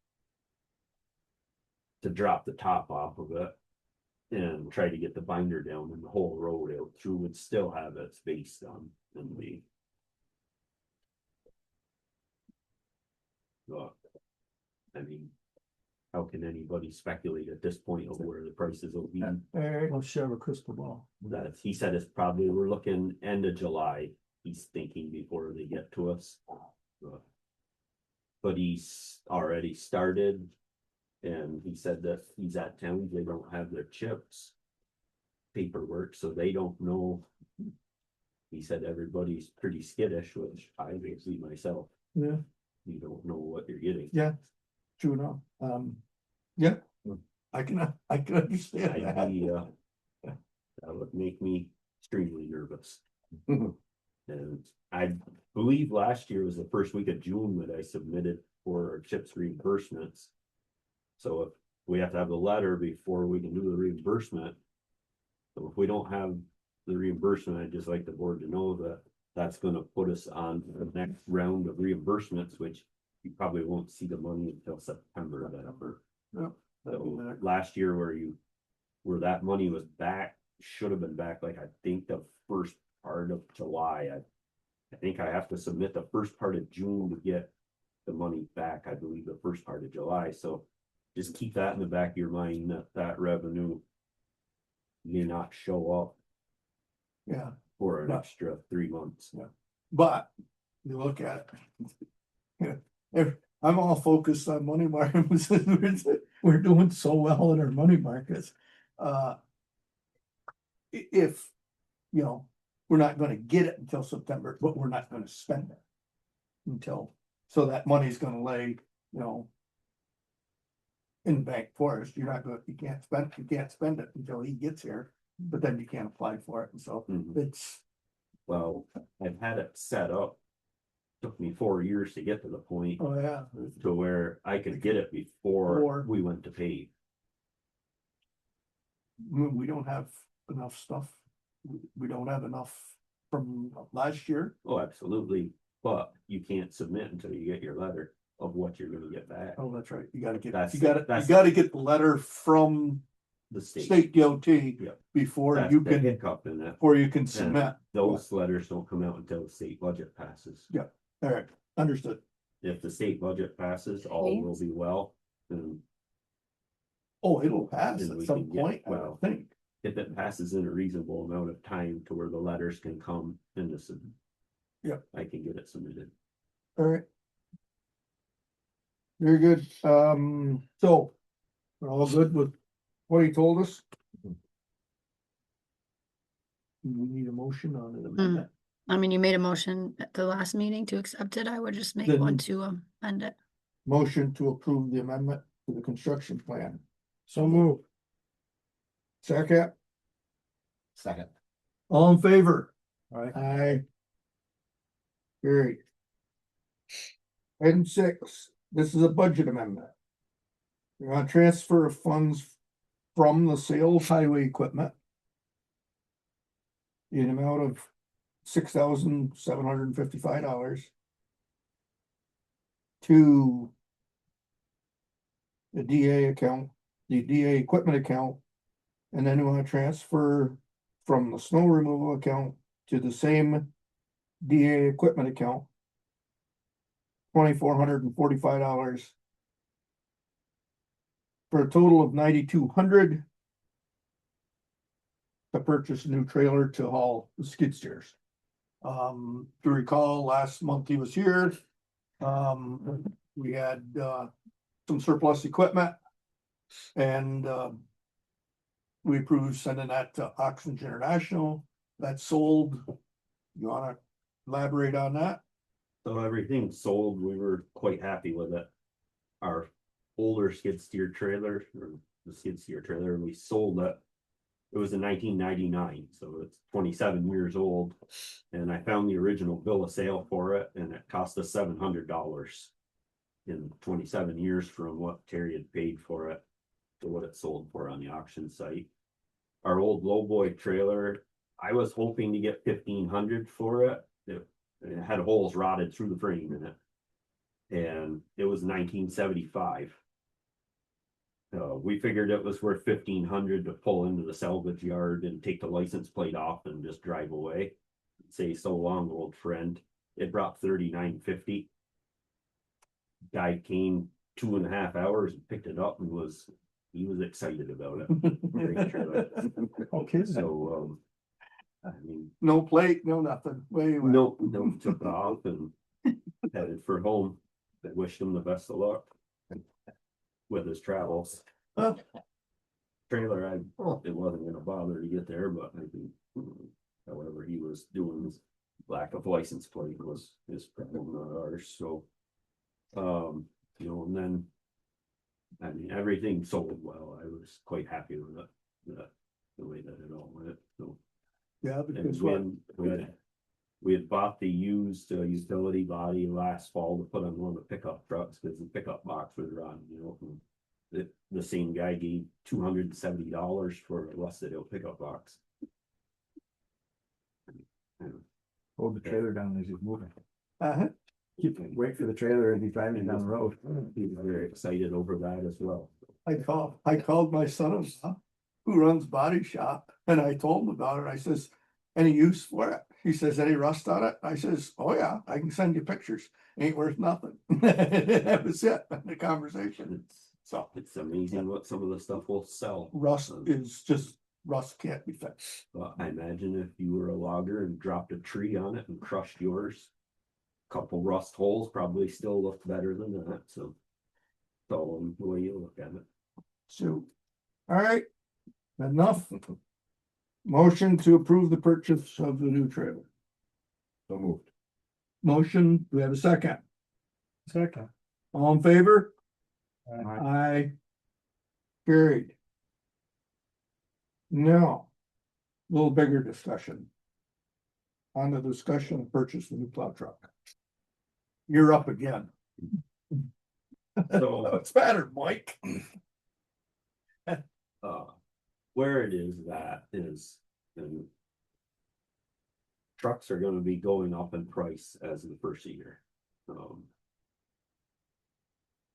to drop the top off of it and try to get the binder down and the whole road out through would still have its base done and be. But, I mean, how can anybody speculate at this point of where the prices will be? Let's share a crystal ball. That he said it's probably, we're looking end of July, he's thinking before they get to us. But he's already started. And he said that he's at town, they don't have their CHIPS paperwork, so they don't know. He said everybody's pretty skittish, which I would see myself. Yeah, You don't know what you're getting. yeah, true enough. Yeah, I can understand I'd that. be, that would make me extremely nervous. And I believe last year was the first week of June that I submitted for our CHIPS reimbursements. So if we have to have the letter before we can do the reimbursement. So if we don't have the reimbursement, I'd just like the board to know that that's gonna put us on the next round of reimbursements, which you probably won't see the money until September of that effort. Yep, that'd be So better. last year where that money was back, should have been back, like I think the first part of July. I think I have to submit the first part of June to get the money back, I believe the first part of July, so just keep that in the back of your mind that that revenue may not show up Yeah, for an No. extra 3 months. but you look at. If, I'm all focused on money markets, we're doing so well in our money markets. If, you know, we're not gonna get it until September, but we're not gonna spend it. Until, so that money's gonna lay, you know. In the bank for us, you're not gonna, you can't spend it until he gets here, but then you can't apply for it, and so Mhm. it's, Well, I've had it set up. Took me 4 years to get to the point oh yeah. to where I could get it before Or- we went to pay. We don't have enough stuff. We don't have enough from last year. Oh, absolutely, but you can't submit until you get your letter of what you're gonna get back. Oh, that's right. You gotta get, That's- you gotta that's- get the letter from The state. state DOT Yep. before That's you the can, hiccup in it. before you can And submit. those letters don't come out until the state budget passes. Yeah. All right, understood. If the state budget passes, all will be well. And Oh, it'll pass Then at we some can get- point, I well- would think. if it passes in a reasonable amount of time to where the letters can come in this. Yep. I can get it submitted. All right. Very good. So we're all good with what he told us? We need a motion on it. amendment. I mean, you made a motion at the last meeting to accept it. I would just make Then- one to amend it. Motion to approve the amendment to the construction plan. So move. Second, Second. all in favor? Alright, Aye. Great. Item 6, this is a budget amendment. We're gonna transfer of funds from the sale of highway equipment. In amount of $6,755. To. The DA account, the DA equipment account. And then we wanna transfer from the snow removal account to the same DA equipment account. $2,445. For a total of 9,200. To purchase a new trailer to haul the skid steers. To recall, last month he was here. We had, some surplus equipment. And, we approved sending that to Oxygen International. That's sold. You wanna elaborate on that? So everything sold, we were quite happy with it. Our older skid steer trailer, or the skid steer trailer, we sold it. It was in 1999, so it's 27 years old. And I found the original bill of sale for it, and it cost us $700. In 27 years from what Terry had paid for it to what it sold for on the auction site. Our old lowboy trailer, I was hoping to get 1,500 for it. It had holes rotted through the frame in it. And it was 1975. We figured it was worth 1,500 to pull into the salvage yard and take the license plate off and just drive away. Say so long, old friend. It brought $39.50. Guy came 2.5 hours and picked it up and he was excited about it. Great trailer. Okay, So, I mean, no plate, no nothing. Way away. no, took it off and headed for home. I wished him the best of luck with his travels. Oh. Trailer, it wasn't gonna bother to get there, but I think, however he was doing, his lack of license plate was his problem, not ours, so. You know, and then, I mean, everything sold well. I was quite happy with it, the way that it all went, so. Yeah, And because when We had bought the used utility body last fall to put on one of the pickup trucks, because the pickup box was rotten, you know. And the same guy gave $270 for a rusted out pickup box. And Hold the trailer down as he's moving. Uh-huh. Wait for the trailer as he's driving down the road. he was very excited over that as well. I called my son-in-law, who runs body shop, and I told him about it. I says, any use for it? He says, any rust on it? I says, oh yeah, I can send you pictures. Ain't worth nothing. That was it, the conversation. So It's amazing what some of the stuff will sell. rust is just, rust can't be fixed. But I imagine if you were a logger and dropped a tree on it and crushed yours, couple rust holes probably still look better than that, so. It's all the way you look at it. So, all right, enough. Motion to approve the purchase of the new trailer. So moved. Motion, do we have a second? Second. All in favor? Aye. Aye. Carried. Now, a little bigger discussion. On the discussion of purchase of the new plow truck. You're up again. So- What's the matter, Mike? Where it is that is, and. Trucks are gonna be going up in price as the first year.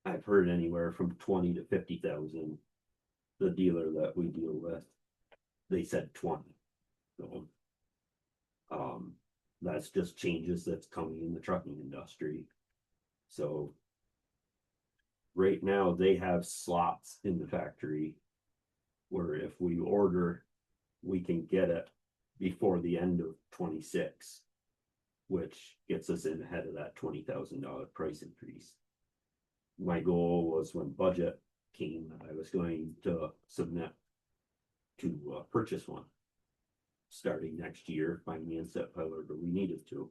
I've heard anywhere from 20 to 50,000. The dealer that we deal with, they said 20. So. That's just changes that's coming in the trucking industry. So. Right now, they have slots in the factory. Where if we order, we can get it before the end of 26. Which gets us in ahead of that $20,000 price increase. My goal was when budget came, I was going to submit to purchase one. Starting next year, finance it however we needed to.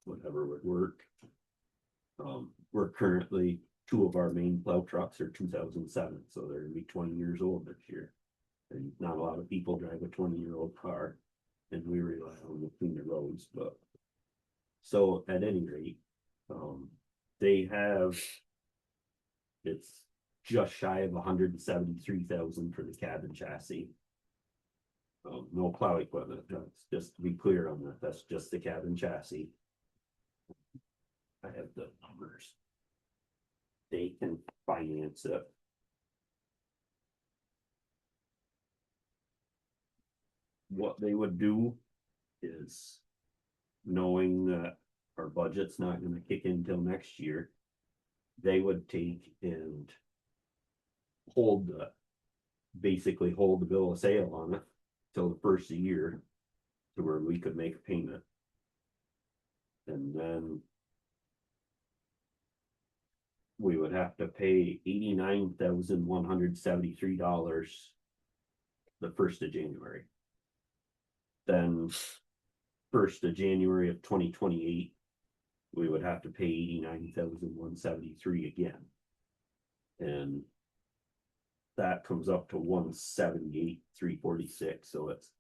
Whatever would work. We're currently, two of our main plow trucks are 2007, so they're gonna be 20 years old this year. And not a lot of people drive a 20-year-old car, and we rely on the cleaner roads, but. So at any rate, they have. It's just shy of 173,000 for the cabin chassis. No plow equipment, that's just to be clear on that, that's just the cabin chassis. I have the numbers. They can finance it. What they would do is, knowing that our budget's not gonna kick in till next year, they would take and basically hold the bill of sale on it till the first year to where we could make a payment. And then we would have to pay $89,173 the 1st of January. Then 1st of January of 2028, we would have to pay $89,173 again. And that comes up to $178,346, so it's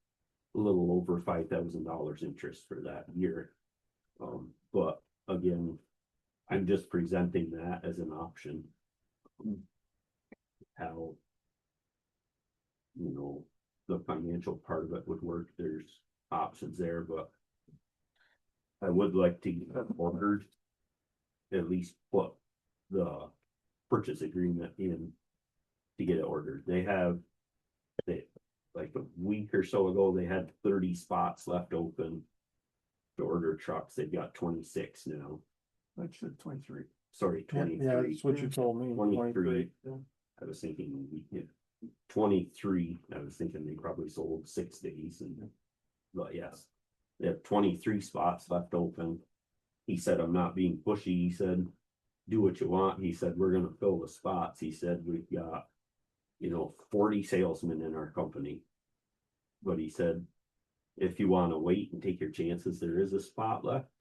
a little over $5,000 interest for that year. But again, I'm just presenting that as an option. How, the financial part of it would work, there's options there, but I would like to get it ordered. At least put the purchase agreement in to get it ordered. They like a week or so ago, they had 30 spots left open to order trucks. They've got 26 now. That's 23. Sorry, 23. Yeah, that's what you told me. 23. I was thinking, 23, I was thinking they probably sold 6 days and, but yes. They have 23 spots left open. He said, I'm not being pushy. He said, do what you want. He said, we're gonna fill the spots. He said, we've got, 40 salesmen in our company. But he said, if you wanna wait and take your chances, there is a spot left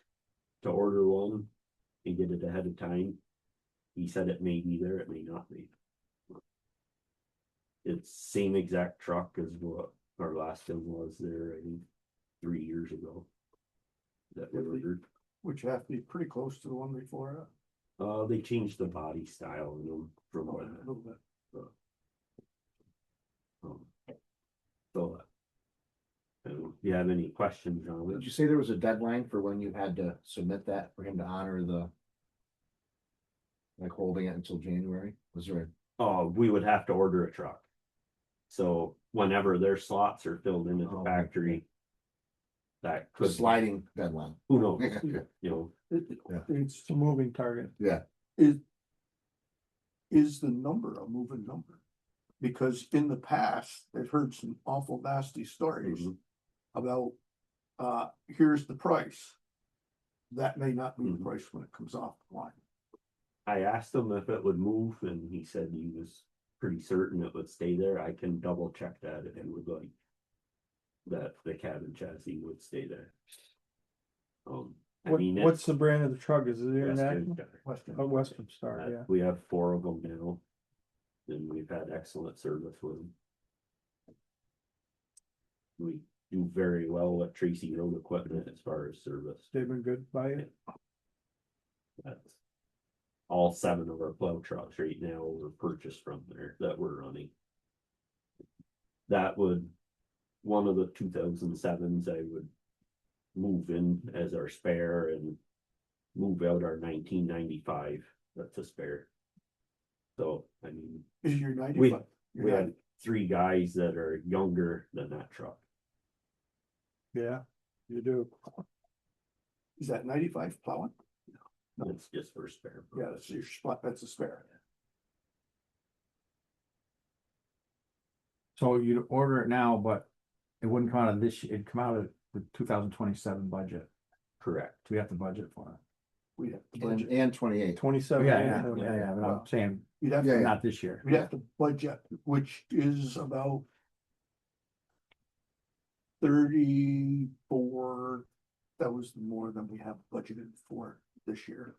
to order one and get it ahead of time. He said it may be there, it may not be. It's same exact truck as what our last one was there, I think, 3 years ago. that we ordered. Which have to be pretty close to the one before. They changed the body style in them from A what. little bit. So. Do you have any questions on Did it? you say there was a deadline for when you had to submit that for him to honor the? Like holding it until January? Was there? We would have to order a truck. So whenever their slots are filled into the Oh, factory. That A could, sliding deadline? who knows, Yeah. you know, It's a moving target. Yeah. Is the number a moving number? Because in the past, I've heard some awful nasty stories Mhm. about, here's the price. That may not be the Mhm. price when it comes off the line. I asked him if it would move and he said he was pretty certain it would stay there. I can double check that if you would like. That the cabin chassis would stay there. I What, mean, what's the brand of the truck? Is it Western international? Star. Western. Oh, Western Star, yeah. We have 4 of them now. And we've had excellent service with them. We do very well with Tracy Road Equipment as far as service. They've been good by it. That's all 7 of our plow trucks right now were purchased from there that we're running. That would, one of the 2007s I would move in as our spare and move out our 1995, that's a spare. So, I mean, Is your we, 95? we had 3 guys that are younger than that truck. Yeah, you do. Is that 95 plowing? It's just for spare. Yeah, that's your spot, that's a spare. So you'd order it now, but it wouldn't come out of this, it'd come out of the 2027 budget. Correct. We have to budget for it. We'd have to And, budget, and 28. 27. Yeah, but I'm saying, we'd have Yeah, to, yeah. not this year. we'd have to budget, which is about 34. That was more than we have budgeted for this year.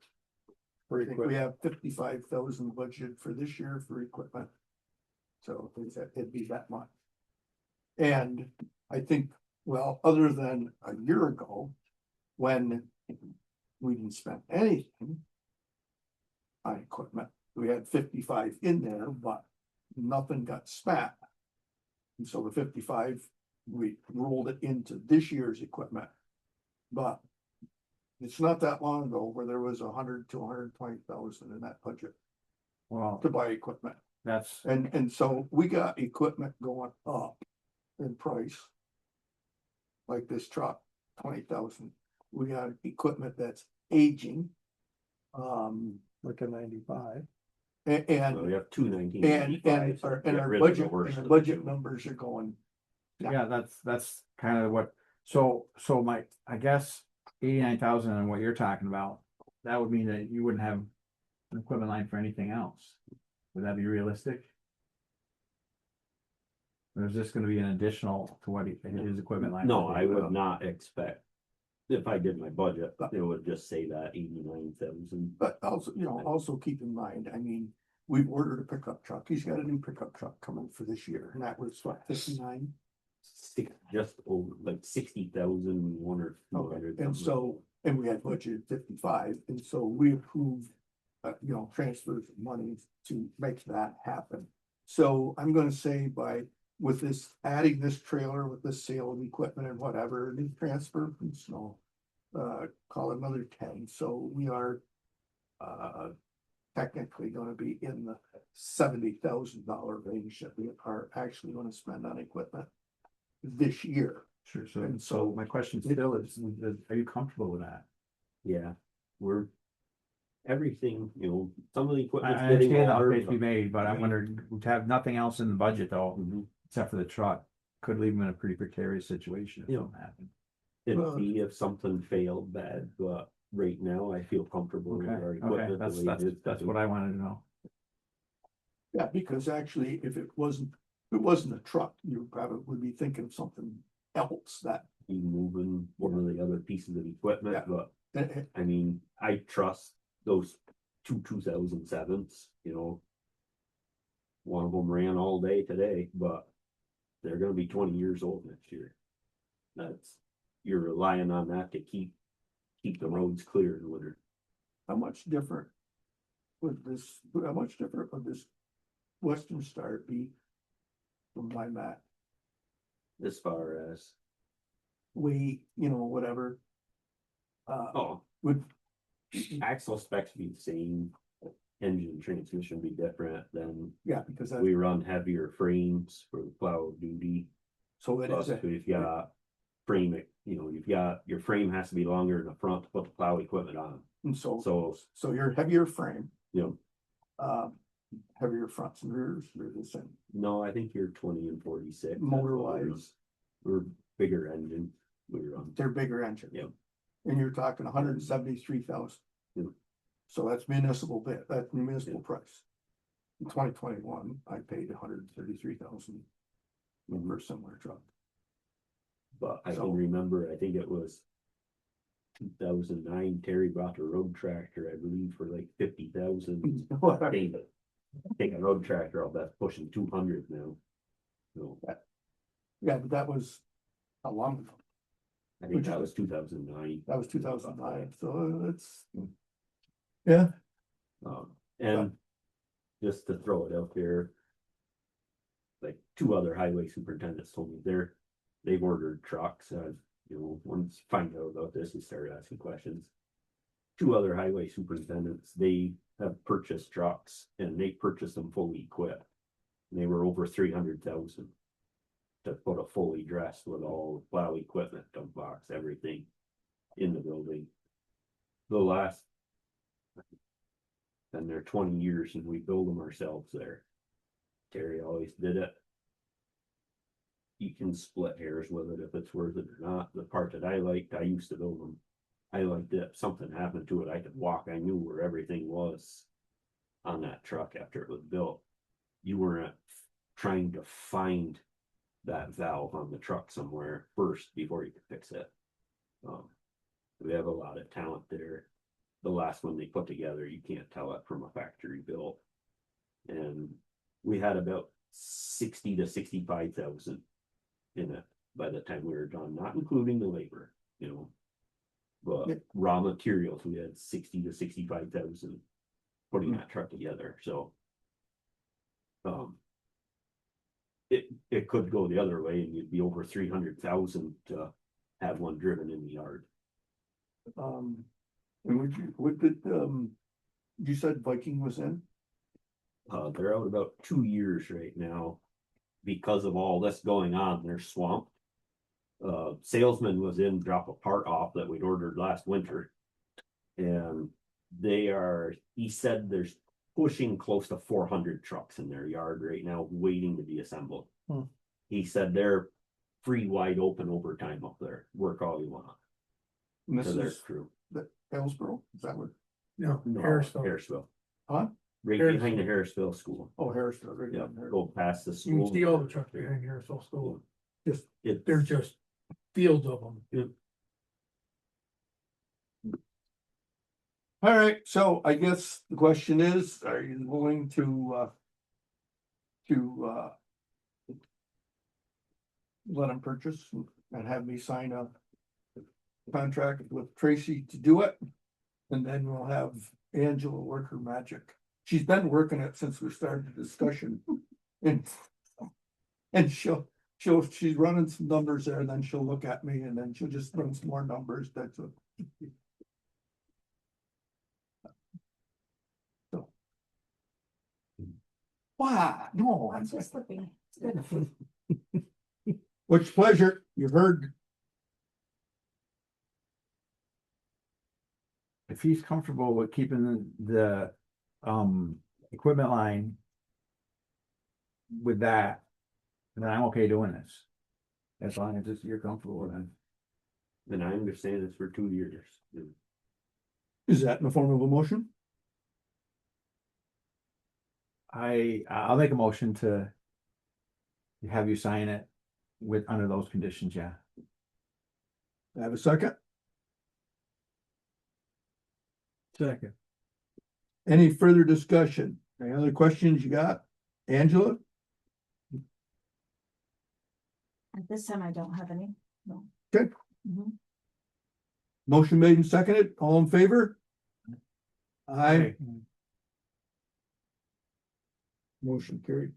I think we have 55,000 budgeted for this year for equipment. So it'd be that much. And I think, well, other than a year ago, when we didn't spend anything on equipment, we had 55 in there, but nothing got spent. And so the 55, we rolled it into this year's equipment. But it's not that long ago where there was 100 to 120,000 in that budget Well, to buy equipment. that's, And so we got equipment going up in price. Like this truck, 20,000. We got equipment that's aging. Like a 95. And So we have 2 our budget numbers are going. yeah, that's kind of what, so my, I guess 89,000 and what you're talking about, that would mean that you wouldn't have an equipment line for anything else. Would that be realistic? Or is this gonna be an additional to what his equipment line? No, I would not expect. If I did my budget, it would just say that 89,000. But also, also keep in mind, I mean, we've ordered a pickup truck. He's got a new pickup truck coming for this year, and that was what, 59? Just over like 60,000, 1 or 200. And so, and we had budgeted 55, and so we approved, transfers of money to make that happen. So I'm gonna say with this, adding this trailer with this sale of equipment and whatever, and transfer from snow, call it another 10, so we are technically gonna be in the $70,000 range that we are actually gonna spend on equipment this year. Sure, And so so- my question still is, are you comfortable with that? Yeah, we're. Everything, some of the I equipment's I getting understand the older, updates be but- made, but I'm wondering, to have nothing else in the budget though, Mhm. except for the truck, could leave him in a pretty precarious situation if Yeah. something happened. It'd be if something failed bad, but right now I feel comfortable with Okay, our okay, equipment. the that's, way it is. that's what I wanted to know. Yeah, because actually, if it wasn't a truck, you probably would be thinking of something else that, Be moving one of the other pieces of equipment, Yeah. but eh, I mean, I trust those 2007s, One of them ran all day today, but they're gonna be 20 years old next year. You're relying on that to keep keep the roads clear in the winter. How much different how much different would this Western Star be from my Matt? As far as, We, whatever. oh, Would, axle specs be the same, engine transmission be different, then yeah, because we run heavier frames for the plow duty. so it is, Plus, if you got frame, you've got, your frame has to be longer in the front to put the plow equipment on. and so So, you're heavier frame, you know, heavier fronts and rears, they're the same. no, I think you're 20 and 46. Motor wise, We're bigger engine, we run, they're bigger engine. Yep. And you're talking 173,000. Yep. So that's municipal bid, that's municipal price. In 2021, I paid 133,000 for a similar truck. but I So- can remember, I think it was 2009, Terry brought a road tractor, I believe, for like 50,000. Take a road tractor, all that's pushing 200 now. So, Yeah, but that was a long ago. I think that was 2009. That was 2009, so it's. Yeah, And just to throw it out there. Like 2 other highway superintendents told me they've ordered trucks, once you find out about this, you start asking questions. 2 other highway superintendents, they have purchased trucks and they purchased them fully equipped. And they were over 300,000. To put a fully dressed with all plow equipment, dump box, everything in the building. The last. Been there 20 years and we build them ourselves there. Terry always did it. You can split hairs with it if it's worth it or not. The part that I liked, I used to build them. I liked it. If something happened to it, I could walk. I knew where everything was on that truck after it was built. You weren't trying to find that valve on the truck somewhere first before you could fix it. We have a lot of talent there. The last one they put together, you can't tell it from a factory built. And we had about 60 to 65,000 in it by the time we were done, not including the labor, but Yeah. raw materials, we had 60 to 65,000 putting that truck together, so. It could go the other way and you'd be over 300,000 to have one driven in the yard. and you said Viking was in? They're out about 2 years right now. Because of all this going on, they're swamped. Salesman was in, drop a part off that we'd ordered last winter. And he said there's pushing close to 400 trucks in their yard right now, waiting to be assembled. He said they're free, wide open overtime up there, work all you want. And this To their is crew. Hillsborough, is that what? No, No, Harrisville. Harrisville. Huh? Right behind the Harrisville school. Oh, Harrisville, right Yeah, down there. go past the You school. can see all the trucks behind here, so school, just, It's- they're just fields of them. All right, so I guess the question is, are you willing to let them purchase and have me sign a contract with Tracy to do it? And then we'll have Angela work her magic. She's been working it since we started the discussion. And she's running some numbers there, and then she'll look at me, and then she'll just run some more numbers, that's it. So. Wow, no, I'm just looking. It's good. which pleasure, you heard. If he's comfortable with keeping the equipment line with that, then I'm okay doing this. As long as you're comfortable with it. And I understand it's for 2 years. Is that in the form of a motion? I'll make a motion to have you sign it under those conditions, yeah. I have a second? Second. Any further discussion? Any other questions you got? Angela? At this time, I don't have any, no. Good. Mhm. Motion made and seconded, all in favor? Aye. Motion carried.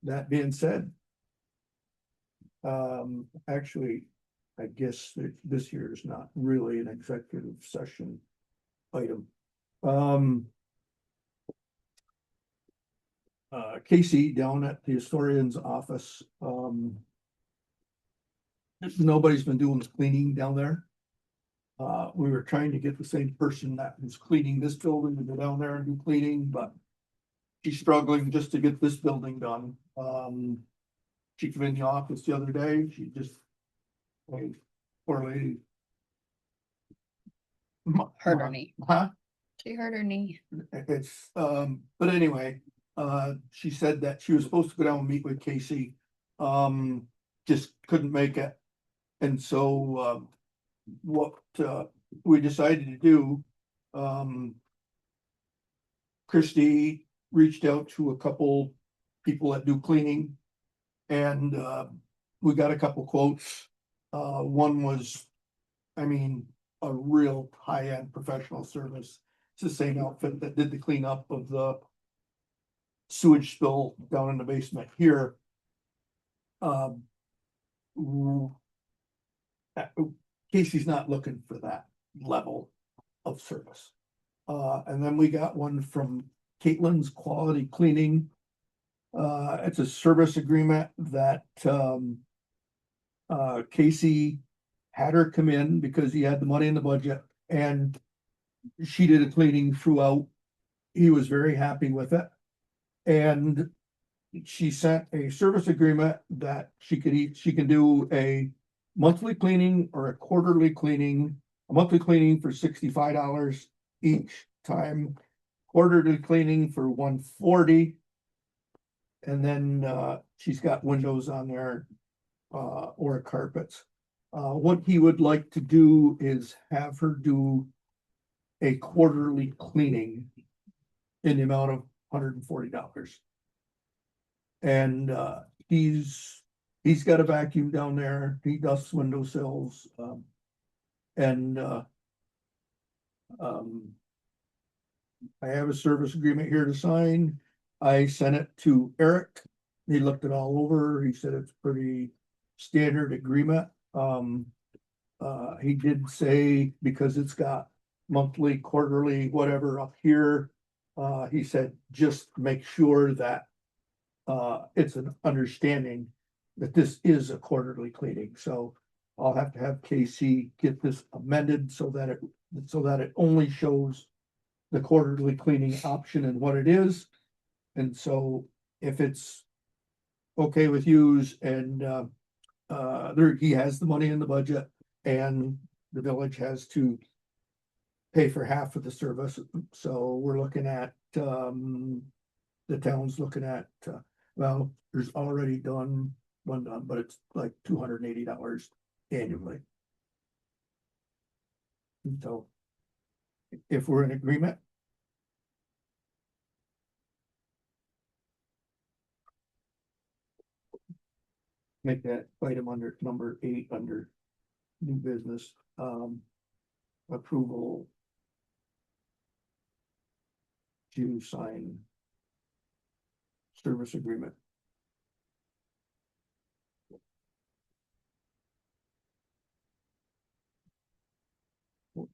That being said. Actually, I guess this year is not really an executive session item. Casey down at the historian's office, nobody's been doing the cleaning down there. We were trying to get the same person that was cleaning this building to go down there and do cleaning, but she's struggling just to get this building done. She came in the office the other day, she just, like, poor lady. Hurt her knee. Huh? She hurt her knee. It's, but anyway, she said that she was supposed to go down and meet with Casey. Just couldn't make it. And so, what, we decided to do, Christie reached out to a couple people that do cleaning. And, we got a couple quotes. One was, I mean, a real high-end professional service. It's the same outfit that did the cleanup of the sewage spill down in the basement here. Casey's not looking for that level of service. And then we got one from Caitlin's Quality Cleaning. It's a service agreement that Casey had her come in because he had the money in the budget, and she did a cleaning throughout. He was very happy with it. And she sent a service agreement that she can do a monthly cleaning or a quarterly cleaning. A monthly cleaning for $65 each time, quarterly cleaning for $140. And then she's got windows on there or carpets. What he would like to do is have her do a quarterly cleaning in the amount of $140. And he's got a vacuum down there. He dusts windowsills. And I have a service agreement here to sign. I sent it to Eric. He looked it all over. He said it's pretty standard agreement. He did say because it's got monthly, quarterly, whatever up here. He said, just make sure that it's an understanding that this is a quarterly cleaning. So I'll have to have Casey get this amended so that it only shows the quarterly cleaning option and what it is. And so if it's okay with yous and he has the money in the budget and the village has to pay for half of the service. So we're looking at, the town's looking at, well, there's already one done, but it's like $280 annually. And so if we're in agreement. Make that item under number 8 under new business, approval to sign service agreement.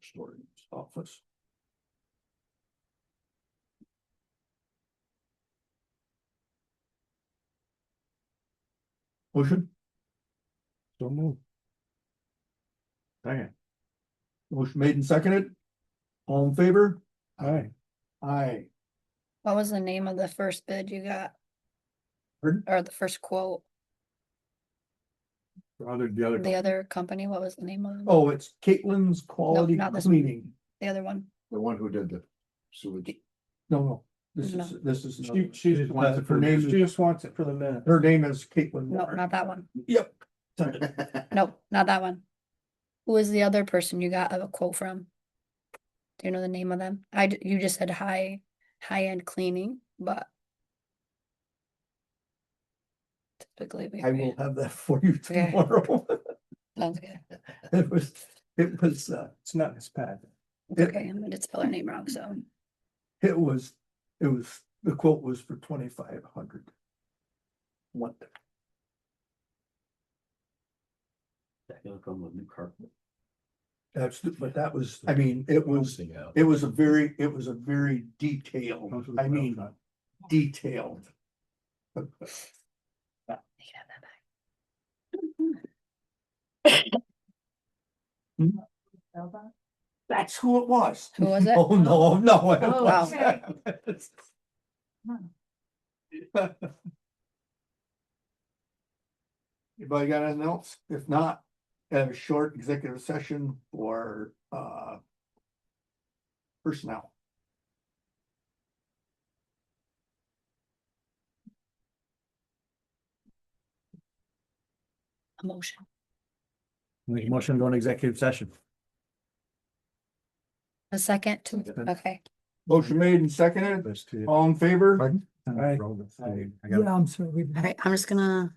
Storage office. Motion? So move. Second. Motion made and seconded. All in favor? Aye. Aye. What was the name of the first bid you got? Pardon? Or the first quote? The other company, what was the name of them? Oh, it's Caitlin's Quality not this one. Cleaning. The other one? The one who did the sewage. No, this No. is. She just wants it for her name. she just wants it for the minute. Her name is Caitlin. No, Moore. not that one. Yep. No, not that one. Who is the other person you got a quote from? Do you know the name of them? You just said high-end cleaning, but typically we I will have that for you Okay. tomorrow. sounds good. It was, It's not his pad. It's okay, I'm gonna spell her name wrong, so. it was, the quote was for 2,500. What? That gonna come with new carpet. But that was, I mean, it was a very detailed, I mean, detailed. You can have that back. That's who it was. Who was it? Oh, no, it Oh, wasn't. Anybody got anything else? If not, have a short executive session for personnel. A motion. Make a motion to go into executive session. A second, Second. okay. Motion made and seconded. Those two. All in favor? Pardon? Aye. I got it. I'm sorry. All right, I'm just gonna